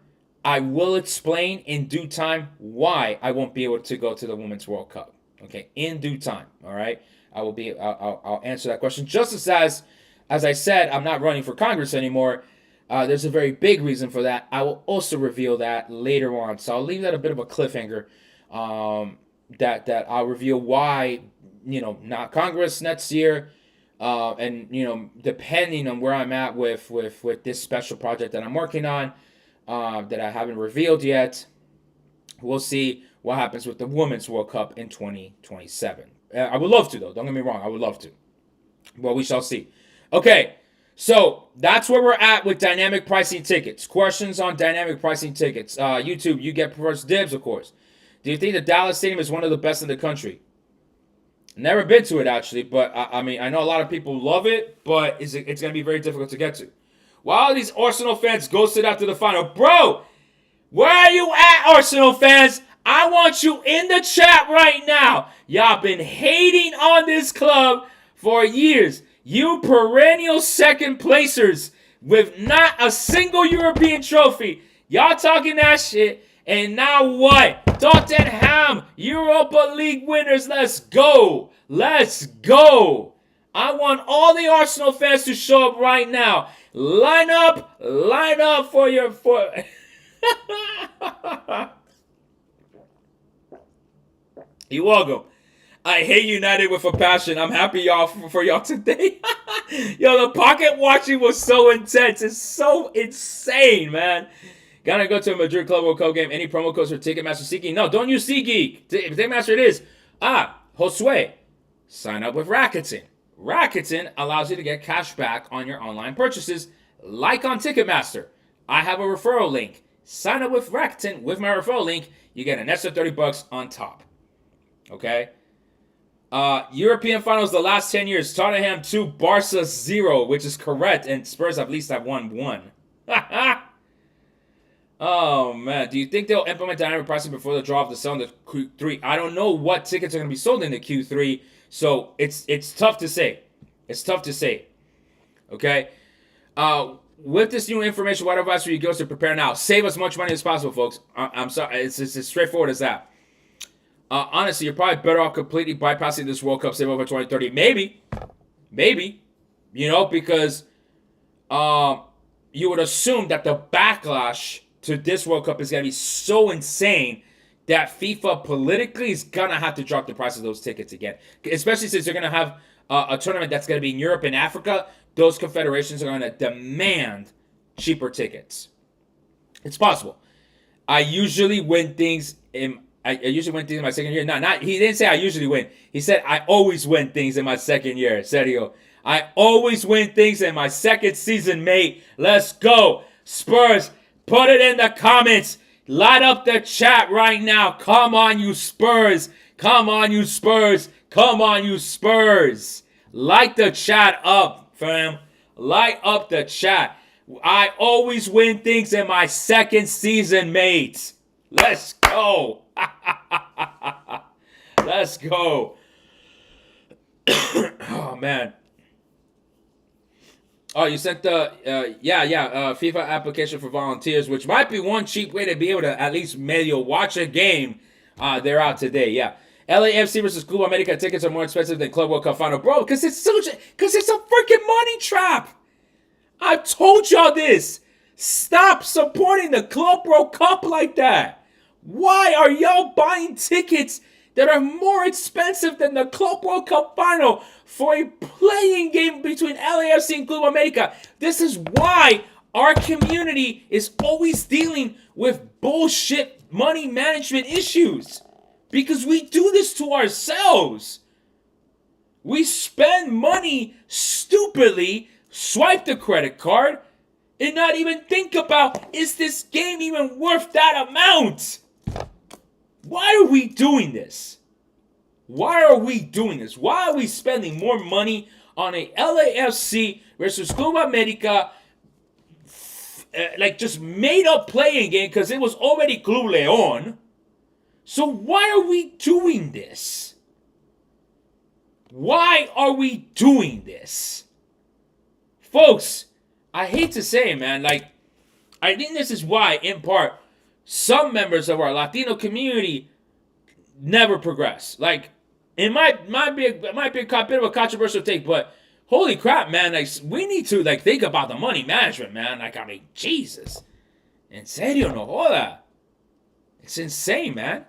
I will explain in due time why I won't be able to go to the Women's World Cup. Okay, in due time. All right, I'll answer that question. Just as I said, I'm not running for Congress anymore. There's a very big reason for that. I will also reveal that later on. So I'll leave that a bit of a cliffhanger. That I'll reveal why, not Congress next year. And depending on where I'm at with this special project that I'm working on, that I haven't revealed yet, we'll see what happens with the Women's World Cup in 2027. I would love to, though. Don't get me wrong. I would love to. Well, we shall see. Okay, so that's where we're at with dynamic pricing tickets. Questions on dynamic pricing tickets. YouTube, you get first dibs, of course. Do you think the Dallas Stadium is one of the best in the country? Never been to it, actually, but I mean, I know a lot of people love it, but it's going to be very difficult to get to. While these Arsenal fans ghosted after the final. Bro, where are you at, Arsenal fans? I want you in the chat right now. Y'all been hating on this club for years. You perennial second placers with not a single European trophy. Y'all talking that shit. And now what? Tottenham, Europa League winners. Let's go. Let's go. I want all the Arsenal fans to show up right now. Line up for your... You're welcome. I hate United with a passion. I'm happy y'all for y'all today. Yo, the pocket watching was so intense. It's so insane, man. Gotta go to a Madrid Club World Cup game. Any promo codes for Ticketmaster SeatGeek? No, don't use SeatGeek. Ticketmaster it is. Josue. Sign up with Rakuten. Rakuten allows you to get cash back on your online purchases, like on Ticketmaster. I have a referral link. Sign up with Rakuten with my referral link. You get an extra $30 on top. Okay? European finals the last 10 years. Tottenham 2, Barca 0, which is correct. And Spurs at least have won 1. Oh, man. Do you think they'll implement dynamic pricing before the draw of the sell in the Q3? I don't know what tickets are going to be sold in the Q3, so it's tough to say. It's tough to say. Okay? With this new information, what advice would you give us to prepare now? Save as much money as possible, folks. I'm sorry. It's as straightforward as that. Honestly, you're probably better off completely bypassing this World Cup save over 2030. Maybe. Because you would assume that the backlash to this World Cup is going to be so insane that FIFA politically is going to have to drop the price of those tickets again. Especially since they're going to have a tournament that's going to be in Europe and Africa. Those confederations are going to demand cheaper tickets. It's possible. I usually win things in my second year. He didn't say I usually win. He said I always win things in my second year. Serio. I always win things in my second season, mate. Let's go. Spurs, put it in the comments. Light up the chat right now. Come on, you Spurs. Come on, you Spurs. Come on, you Spurs. Light the chat up, fam. Light up the chat. I always win things in my second season, mate. Let's go. Let's go. Oh, man. Oh, you sent the FIFA application for volunteers, which might be one cheap way to be able to at least medio watch a game. They're out today. Yeah, LAFC versus Club America tickets are more expensive than Club World Cup final, bro. Because it's a freaking money trap. I've told y'all this. Stop supporting the Club World Cup like that. Why are y'all buying tickets that are more expensive than the Club World Cup final for a playing game between LAFC and Club America? This is why our community is always dealing with bullshit money management issues. Because we do this to ourselves. We spend money stupidly, swipe the credit card, and not even think about, is this game even worth that amount? Why are we doing this? Why are we doing this? Why are we spending more money on a LAFC versus Club America like just made up playing game because it was already Club Leon? So why are we doing this? Why are we doing this? Folks, I hate to say it, man. Like, I think this is why, in part, some members of our Latino community never progress. Like, it might be a bit of a controversial take, but holy crap, man! Like, we need to think about the money management, man. Like, I mean, Jesus, en serio, no joda. It's insane, man.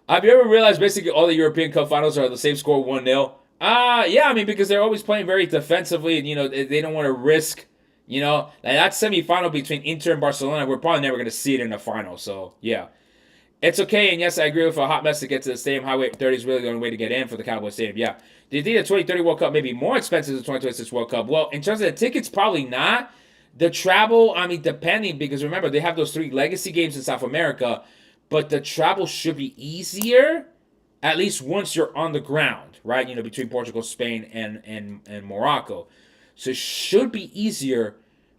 Have you ever realized basically all the European Cup finals are the same score, 1-0? Yeah, I mean, because they're always playing very defensively, and they don't want to risk. Like that semifinal between Inter and Barcelona, we're probably never going to see it in the final. So, yeah. It's okay, and yes, I agree with a hot mess to get to the stadium. Highway 30 is really the only way to get in for the Cowboys Stadium. Yeah. Do you think the 2030 World Cup may be more expensive than the 2026 World Cup? Well, in terms of the tickets, probably not. The travel, I mean, depending, because remember, they have those 3 legacy games in South America, but the travel should be easier, at least once you're on the ground, right? Between Portugal, Spain, and Morocco. So it should be easier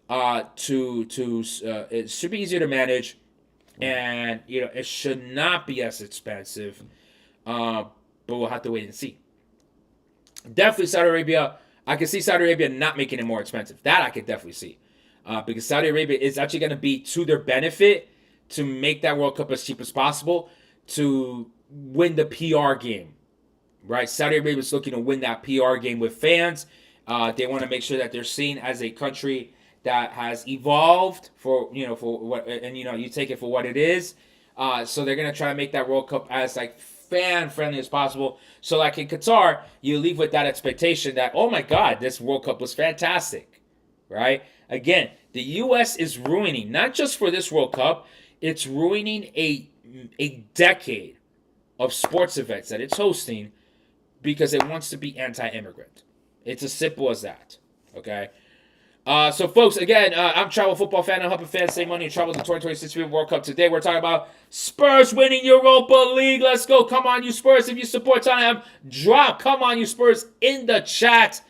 it should be easier to manage, and it should not be as expensive. But we'll have to wait and see. Definitely Saudi Arabia. I can see Saudi Arabia not making it more expensive. That I could definitely see, because Saudi Arabia is actually going to be to their benefit to make that World Cup as cheap as possible to win the PR game, right? Saudi Arabia is looking to win that PR game with fans. They want to make sure that they're seen as a country that has evolved for what, and you take it for what it is. So they're gonna try to make that World Cup as fan friendly as possible. So like in Qatar, you leave with that expectation that, oh my God, this World Cup was fantastic, right? Again, the U.S. is ruining, not just for this World Cup, it's ruining a decade of sports events that it's hosting because it wants to be anti-immigrant. It's as simple as that, okay? So, folks, again, I'm Travel Football Fan and Huppin fan. Save money and travel to the 2026 FIFA World Cup. Today, we're talking about Spurs winning Europa League. Let's go. Come on, you Spurs. If you support Tottenham, drop. Come on, you Spurs, in the chat.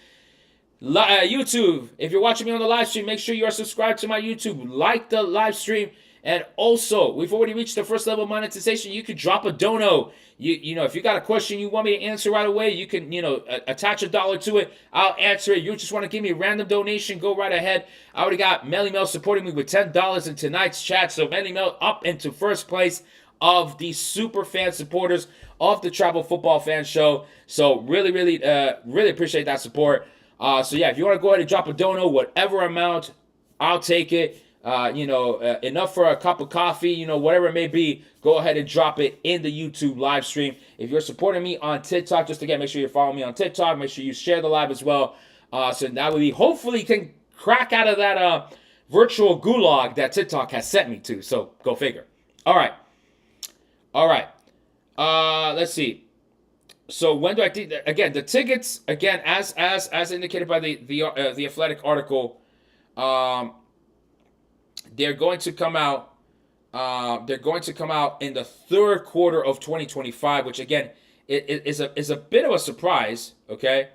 YouTube, if you're watching me on the live stream, make sure you are subscribed to my YouTube. Like the live stream. And also, we've already reached the first level of monetization. You can drop a dono. If you got a question you want me to answer right away, you can, attach $1 to it. I'll answer it. You just want to give me a random donation, go right ahead. I already got Melly Mel supporting me with $10 in tonight's chat. So Melly Mel up into first place of the super fan supporters of the Travel Football Fan Show. So really, really, really appreciate that support. So yeah, if you want to go ahead and drop a dono, whatever amount, I'll take it. Enough for a cup of coffee, whatever it may be, go ahead and drop it in the YouTube live stream. If you're supporting me on TikTok, just again, make sure you're following me on TikTok. Make sure you share the live as well. So that we hopefully can crack out of that virtual gulag that TikTok has sent me to. So go figure. All right. Let's see. So when do I think that, again, the tickets, again, as indicated by the Athletic article, they're going to come out. They're going to come out in the third quarter of 2025, which again is a bit of a surprise. Okay,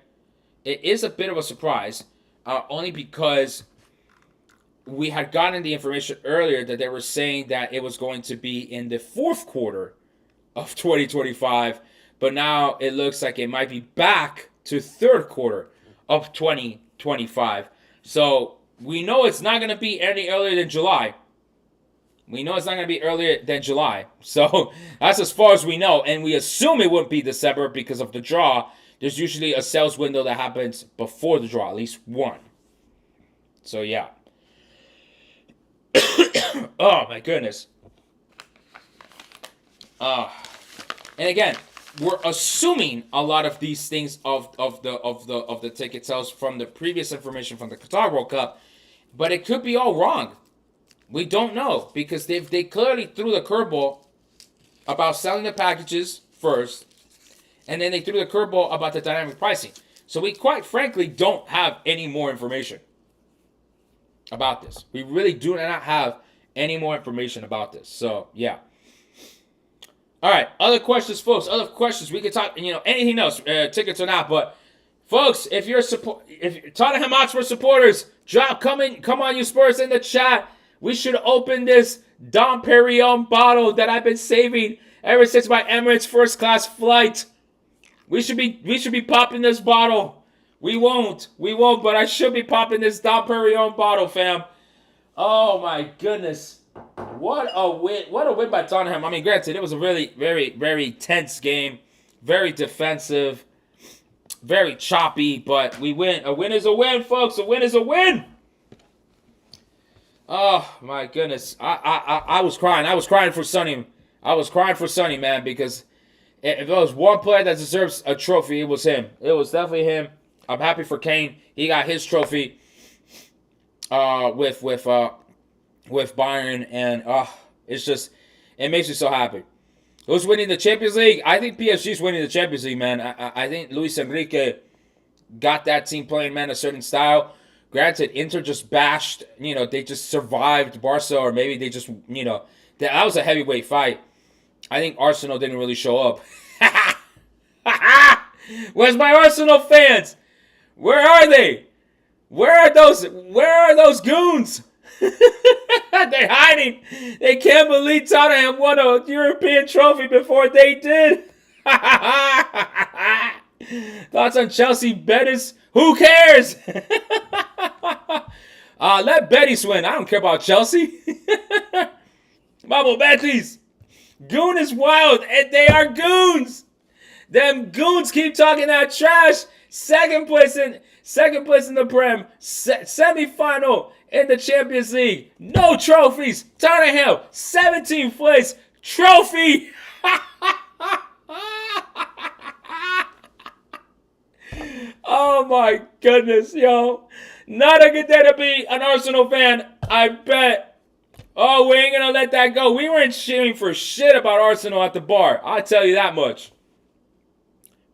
it is a bit of a surprise. only because we had gotten the information earlier that they were saying that it was going to be in the fourth quarter of 2025, but now it looks like it might be back to third quarter of 2025. So we know it's not going to be any earlier than July. We know it's not going to be earlier than July. So that's as far as we know. And we assume it wouldn't be December because of the draw. There's usually a sales window that happens before the draw, at least one. So, yeah. Oh, my goodness. And again, we're assuming a lot of these things of the ticket sales from the previous information from the Qatar World Cup. But it could be all wrong. We don't know because they clearly threw the curveball about selling the packages first, and then they threw the curveball about the dynamic pricing. So we quite frankly don't have any more information about this. We really do not have any more information about this. So yeah. All right, other questions, folks. Other questions. We can talk, anything else, tickets or not. But folks, if you're Tottenham Hotspur supporters, come on, you Spurs in the chat. We should open this Dom Perignon bottle that I've been saving ever since my Emirates first class flight. We should be popping this bottle. We won't, but I should be popping this Dom Perignon bottle, fam. Oh my goodness. What a win by Tottenham. I mean, granted, it was a really, very, very tense game. Very defensive. Very choppy, but we win. A win is a win, folks. A win is a win. Oh my goodness. I was crying. I was crying for Sonny. Man, because if there was one player that deserves a trophy, it was him. It was definitely him. I'm happy for Kane. He got his trophy with Bayern, and it makes me so happy. Who's winning the Champions League? I think PSG's winning the Champions League, man. I think Luis Enrique got that team playing, man, a certain style. Granted, Inter just bashed, they just survived Barca, or maybe they just, that was a heavyweight fight. I think Arsenal didn't really show up. Where's my Arsenal fans? Where are they? Where are those goons? They're hiding. They can't believe Tottenham won a European trophy before they did. Thoughts on Chelsea, Betis? Who cares? Let Betis win. I don't care about Chelsea. Vamos, Betis. Goon is wild, and they are goons. Them goons keep talking that trash. Second place in the Prem. Semi-final in the Champions League. No trophies. Tottenham, 17th place. Trophy. Oh my goodness, yo. Not a good day to be an Arsenal fan, I bet. Oh, we ain't gonna let that go. We weren't cheering for shit about Arsenal at the bar. I'll tell you that much.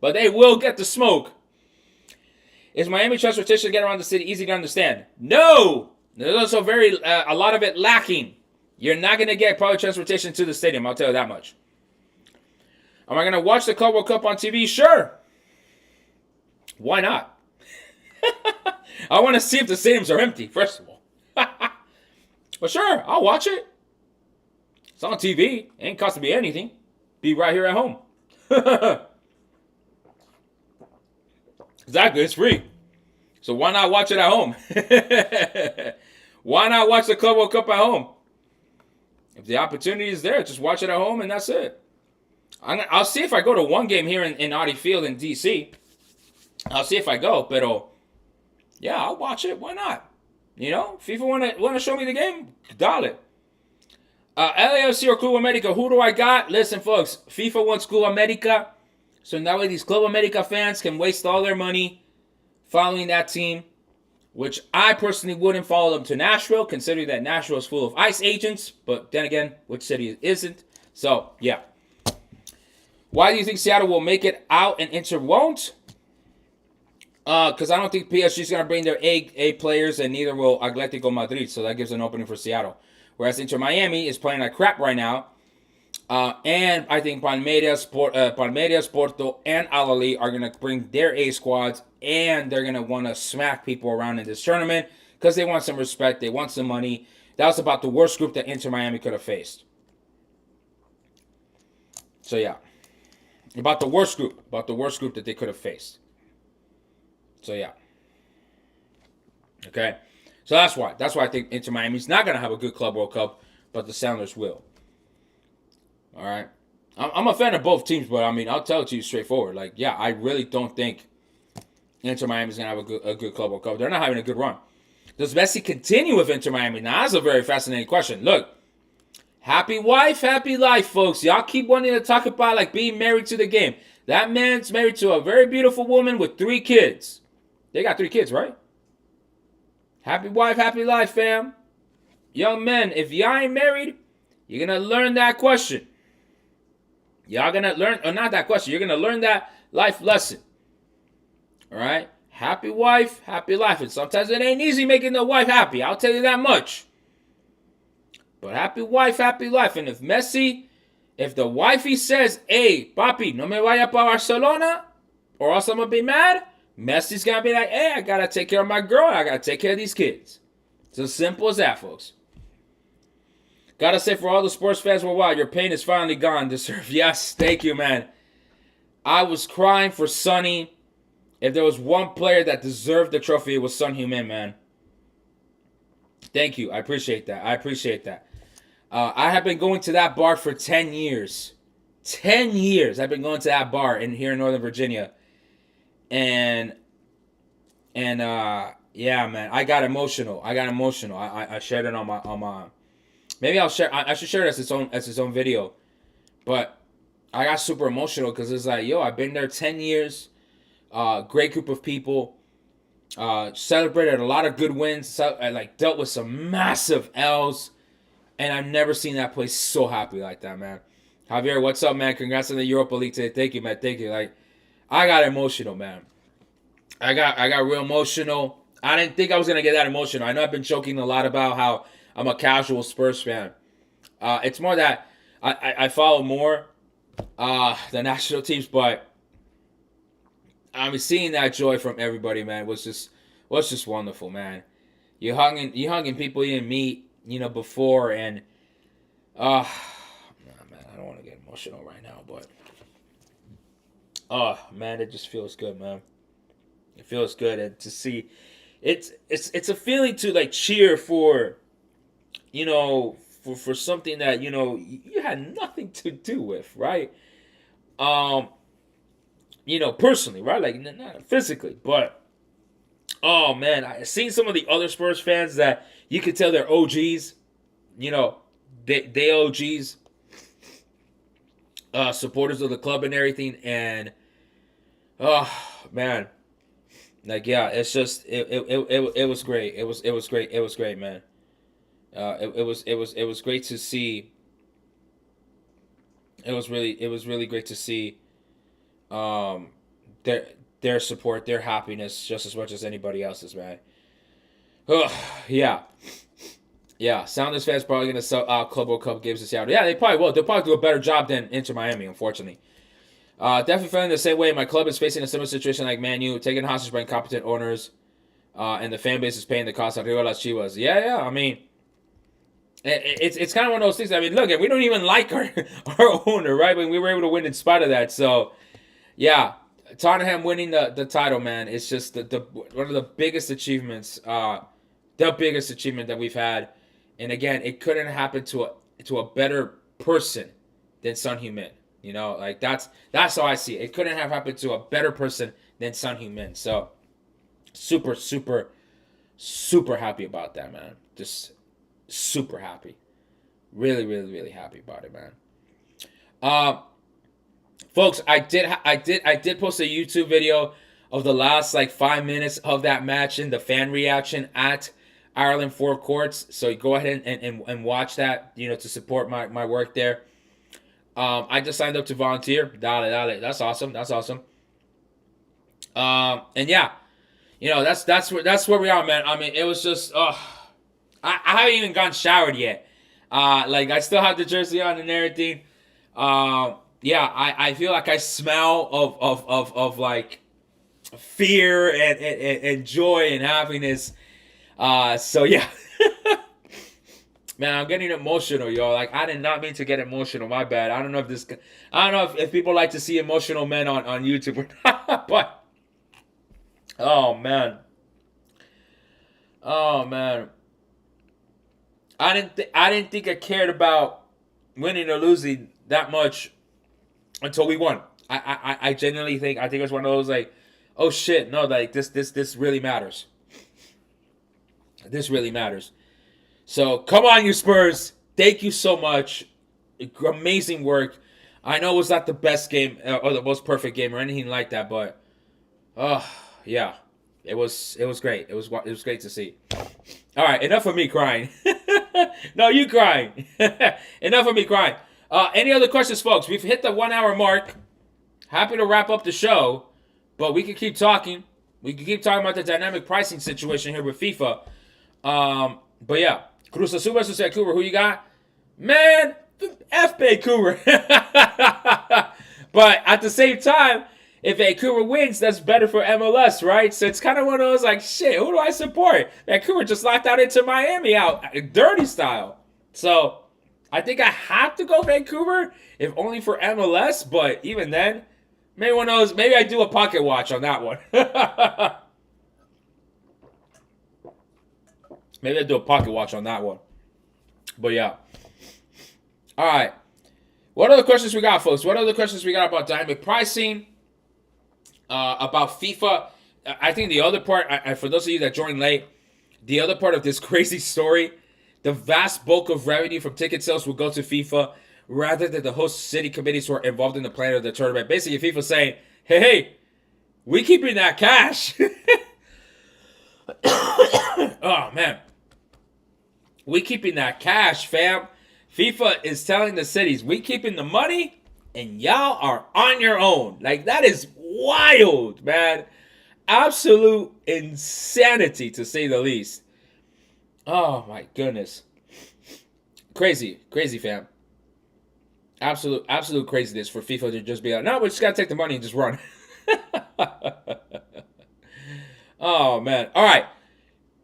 But they will get the smoke. Is Miami transportation to get around the city easy to understand? No! There's also a lot of it lacking. You're not going to get public transportation to the stadium, I'll tell you that much. Am I going to watch the Club World Cup on TV? Sure. Why not? I want to see if the stadiums are empty, first of all. But sure, I'll watch it. It's on TV. It ain't costing me anything. Be right here at home. Exactly, it's free. So why not watch it at home? Why not watch the Club World Cup at home? If the opportunity is there, just watch it at home and that's it. I'll see if I go to one game here in Audi Field in DC. I'll see if I go, but yeah, I'll watch it. Why not? FIFA want to show me the game? Dale. LAFC or Club America, who do I got? Listen, folks, FIFA wants Club America. So that way these Club America fans can waste all their money following that team, which I personally wouldn't follow them to Nashville, considering that Nashville is full of ICE agents. But then again, which city isn't? So, yeah. Why do you think Seattle will make it out and Inter won't? Because I don't think PSG is going to bring their A players, and neither will Atletico Madrid. So that gives an opening for Seattle. Whereas Inter Miami is playing like crap right now. And I think Palmeiras, Porto, and Al Ahly are going to bring their A squads and they're going to want to smack people around in this tournament because they want some respect, they want some money. That was about the worst group that Inter Miami could have faced. So yeah, about the worst group that they could have faced. So yeah, okay. So that's why I think Inter Miami's not gonna have a good Club World Cup, but the Sounders will. All right, I'm a fan of both teams, but I mean I'll tell it to you straightforward. Like yeah, I really don't think Inter Miami's gonna have a good Club World Cup. They're not having a good run. Does Messi continue with Inter Miami? Now that's a very fascinating question. Look. Happy wife, happy life, folks. Y'all keep wanting to talk about like being married to the game. That man's married to a very beautiful woman with 3 kids. They got 3 kids, right? Happy wife, happy life, fam. Young men, if y'all ain't married, you're going to learn that question. Y'all going to learn, or not that question, you're going to learn that life lesson. All right? Happy wife, happy life. And sometimes it ain't easy making the wife happy. I'll tell you that much. But happy wife, happy life. And if the wifey says, hey, papi, no me vaya para Barcelona, or else I'm going to be mad, Messi's going to be like, hey, I got to take care of my girl. I got to take care of these kids. It's as simple as that, folks. Got to say, for all the sports fans worldwide, your pain is finally gone. Deserve. Yes, thank you, man. I was crying for Sonny. If there was one player that deserved the trophy, it was Son Heung-min, man. Thank you. I appreciate that. I have been going to that bar for 10 years. 10 years I've been going to that bar here in Northern Virginia. And yeah, man, I got emotional. I shared it on my maybe I should share it as its own video. But I got super emotional because it's like, yo, I've been there 10 years. Great group of people. Celebrated a lot of good wins. I like dealt with some massive L's. And I've never seen that place so happy like that, man. Javier, what's up, man? Congrats on the Europa League today. Thank you, man. Thank you. Like, I got emotional, man. I got real emotional. I didn't think I was gonna get that emotional. I know I've been joking a lot about how I'm a casual Spurs fan. It's more that I follow more the national teams, but I mean seeing that joy from everybody, man, was just wonderful, man. You hugging people you didn't meet, before, and man, I don't want to get emotional right now, but man, it just feels good, man. It feels good, and to see, it's a feeling to like cheer for, for something that you had nothing to do with, right? Personally, right? Like not physically, but oh man, I seen some of the other Spurs fans that you could tell they're OGs. They OGs, supporters of the club and everything. And oh man, like yeah, it's just it was great. It was great. It was great, man. It was great to see. It was really great to see. Their support, their happiness, just as much as anybody else's, man. Yeah. Sounders fans probably gonna sell out Club World Cup games this year. Yeah, they probably will. They'll probably do a better job than Inter Miami, unfortunately. Definitely feeling the same way. My club is facing a similar situation like Man U, taken hostage by incompetent owners, and the fan base is paying the cost of Rio Las Chivas. Yeah. I mean, it's kind of one of those things. I mean, look, we don't even like our owner, right? But we were able to win in spite of that. So, yeah. Tottenham winning the title, man, it's just the one of the biggest achievements, the biggest achievement that we've had. And again, it couldn't happen to a better person than Son Heung-min. Like that's how I see it. It couldn't have happened to a better person than Son Heung-min. So super, super, super happy about that, man. Just super happy. Really, really, really happy about it, man. Folks, I did post a YouTube video of the last 5 minutes of that match and the fan reaction at Ireland Four Courts. So go ahead and watch that, to support my work there. I just signed up to volunteer. Dale. That's awesome. And yeah, that's where we are, man. I mean, it was just I haven't even gotten showered yet. I still have the jersey on and everything. Yeah, I feel like I smell of fear and joy and happiness. So yeah. Man, I'm getting emotional, yo. Like, I did not mean to get emotional. My bad. I don't know if people like to see emotional men on YouTube or not. But oh man. Oh man. I didn't think I cared about winning or losing that much until we won. I genuinely think it was one of those like, oh shit, no, like this really matters. This really matters. So come on, you Spurs. Thank you so much. Amazing work. I know it was not the best game or the most perfect game or anything like that, but yeah, it was great. It was great to see. All right, enough of me crying. No, you crying. Enough of me crying. Any other questions, folks? We've hit the 1 hour mark. Happy to wrap up the show, but we can keep talking. We can keep talking about the dynamic pricing situation here with FIFA. But yeah, Cruz Azul versus Vancouver. Who you got? Man, F Vancouver. But at the same time, if Vancouver wins, that's better for MLS, right? So it's kind of one of those like, shit, who do I support? Vancouver just locked out into Miami out dirty style. So I think I have to go Vancouver, if only for MLS. But even then, maybe one of those. Maybe I do a pocket watch on that one. Maybe I do a pocket watch on that one. But yeah. All right. What other questions we got, folks? What other questions we got about dynamic pricing? About FIFA? I think the other part, for those of you that joined late, the other part of this crazy story, the vast bulk of revenue from ticket sales will go to FIFA rather than the host city committees who are involved in the planning of the tournament. Basically, FIFA saying, hey, we keeping that cash. Oh, man. We keeping that cash, fam. FIFA is telling the cities, we keeping the money, and y'all are on your own. Like, that is wild, man. Absolute insanity, to say the least. Oh, my goodness. Crazy, fam. Absolute craziness for FIFA to just be like, no, we just got to take the money and just run. Oh, man. All right.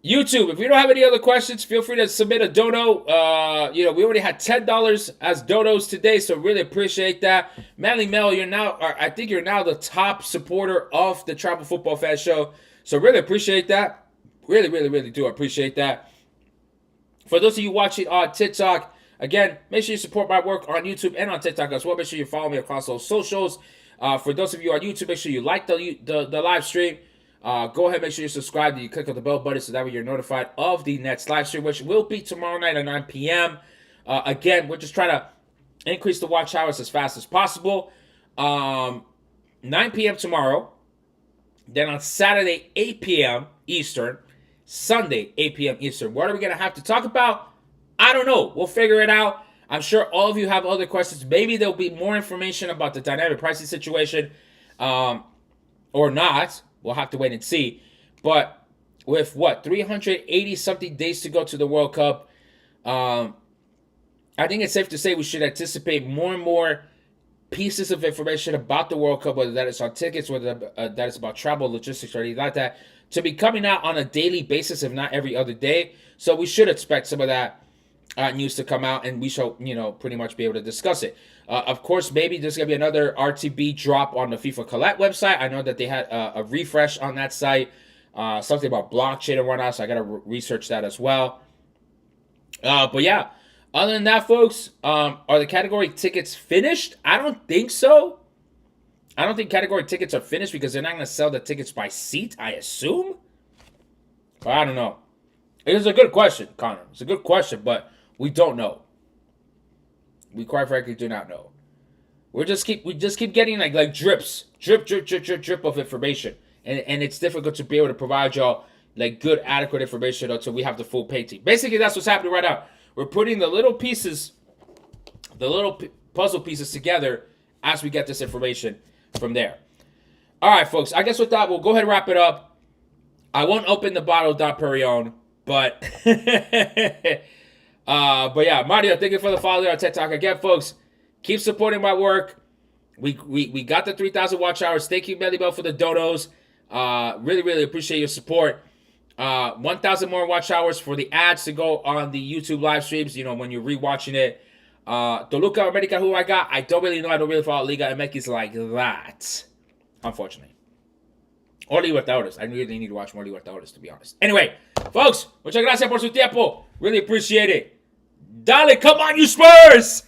YouTube, if you don't have any other questions, feel free to submit a dono. We already had $10 as donos today, so really appreciate that. Manly Mel, I think you're now the top supporter of the Travel Football Fan Show, so really appreciate that. Really, really, really do appreciate that. For those of you watching on TikTok, again, make sure you support my work on YouTube and on TikTok as well. Make sure you follow me across those socials. For those of you on YouTube, make sure you like the live stream. Go ahead, make sure you subscribe. You click on the bell button so that way you're notified of the next live stream, which will be tomorrow night at 9 p.m. Again, we're just trying to increase the watch hours as fast as possible. 9 p.m. tomorrow. Then on Saturday, 8 p.m. Eastern. Sunday, 8 p.m. Eastern. What are we going to have to talk about? I don't know. We'll figure it out. I'm sure all of you have other questions. Maybe there'll be more information about the dynamic pricing situation or not. We'll have to wait and see. But with 380-something days to go to the World Cup, I think it's safe to say we should anticipate more and more pieces of information about the World Cup, whether that is on tickets, whether that is about travel, logistics, or anything like that, to be coming out on a daily basis, if not every other day. So we should expect some of that news to come out, and we shall, pretty much be able to discuss it. Of course, maybe there's going to be another RTB drop on the FIFA Collect website. I know that they had a refresh on that site, something about blockchain and whatnot, so I got to research that as well. But yeah, other than that, folks, are the category tickets finished? I don't think so. I don't think category tickets are finished because they're not going to sell the tickets by seat, I assume. But I don't know. It is a good question, Connor. It's a good question, but we don't know. We quite frankly do not know. We just keep getting like drips, drip of information, and it's difficult to be able to provide y'all like good, adequate information until we have the full painting. Basically, that's what's happening right now. We're putting the little pieces, puzzle pieces together as we get this information from there. All right, folks. I guess with that, we'll go ahead and wrap it up. I won't open the bottle of Dom Perignon, but but yeah, Mario, thank you for the follow on TikTok. Again, folks, keep supporting my work. We got the 3,000 watch hours. Thank you, Melly Bell, for the donos. Really, really appreciate your support. 1,000 more watch hours for the ads to go on the YouTube live streams. You know, when you're rewatching it. Toluca America, who I got, I don't really know. I don't really follow Liga MX like that, unfortunately. Or Libertadores. I really need to watch more Libertadores, to be honest. Anyway, folks, muchas gracias por su tiempo. Really appreciate it. Dale, come on, you Spurs!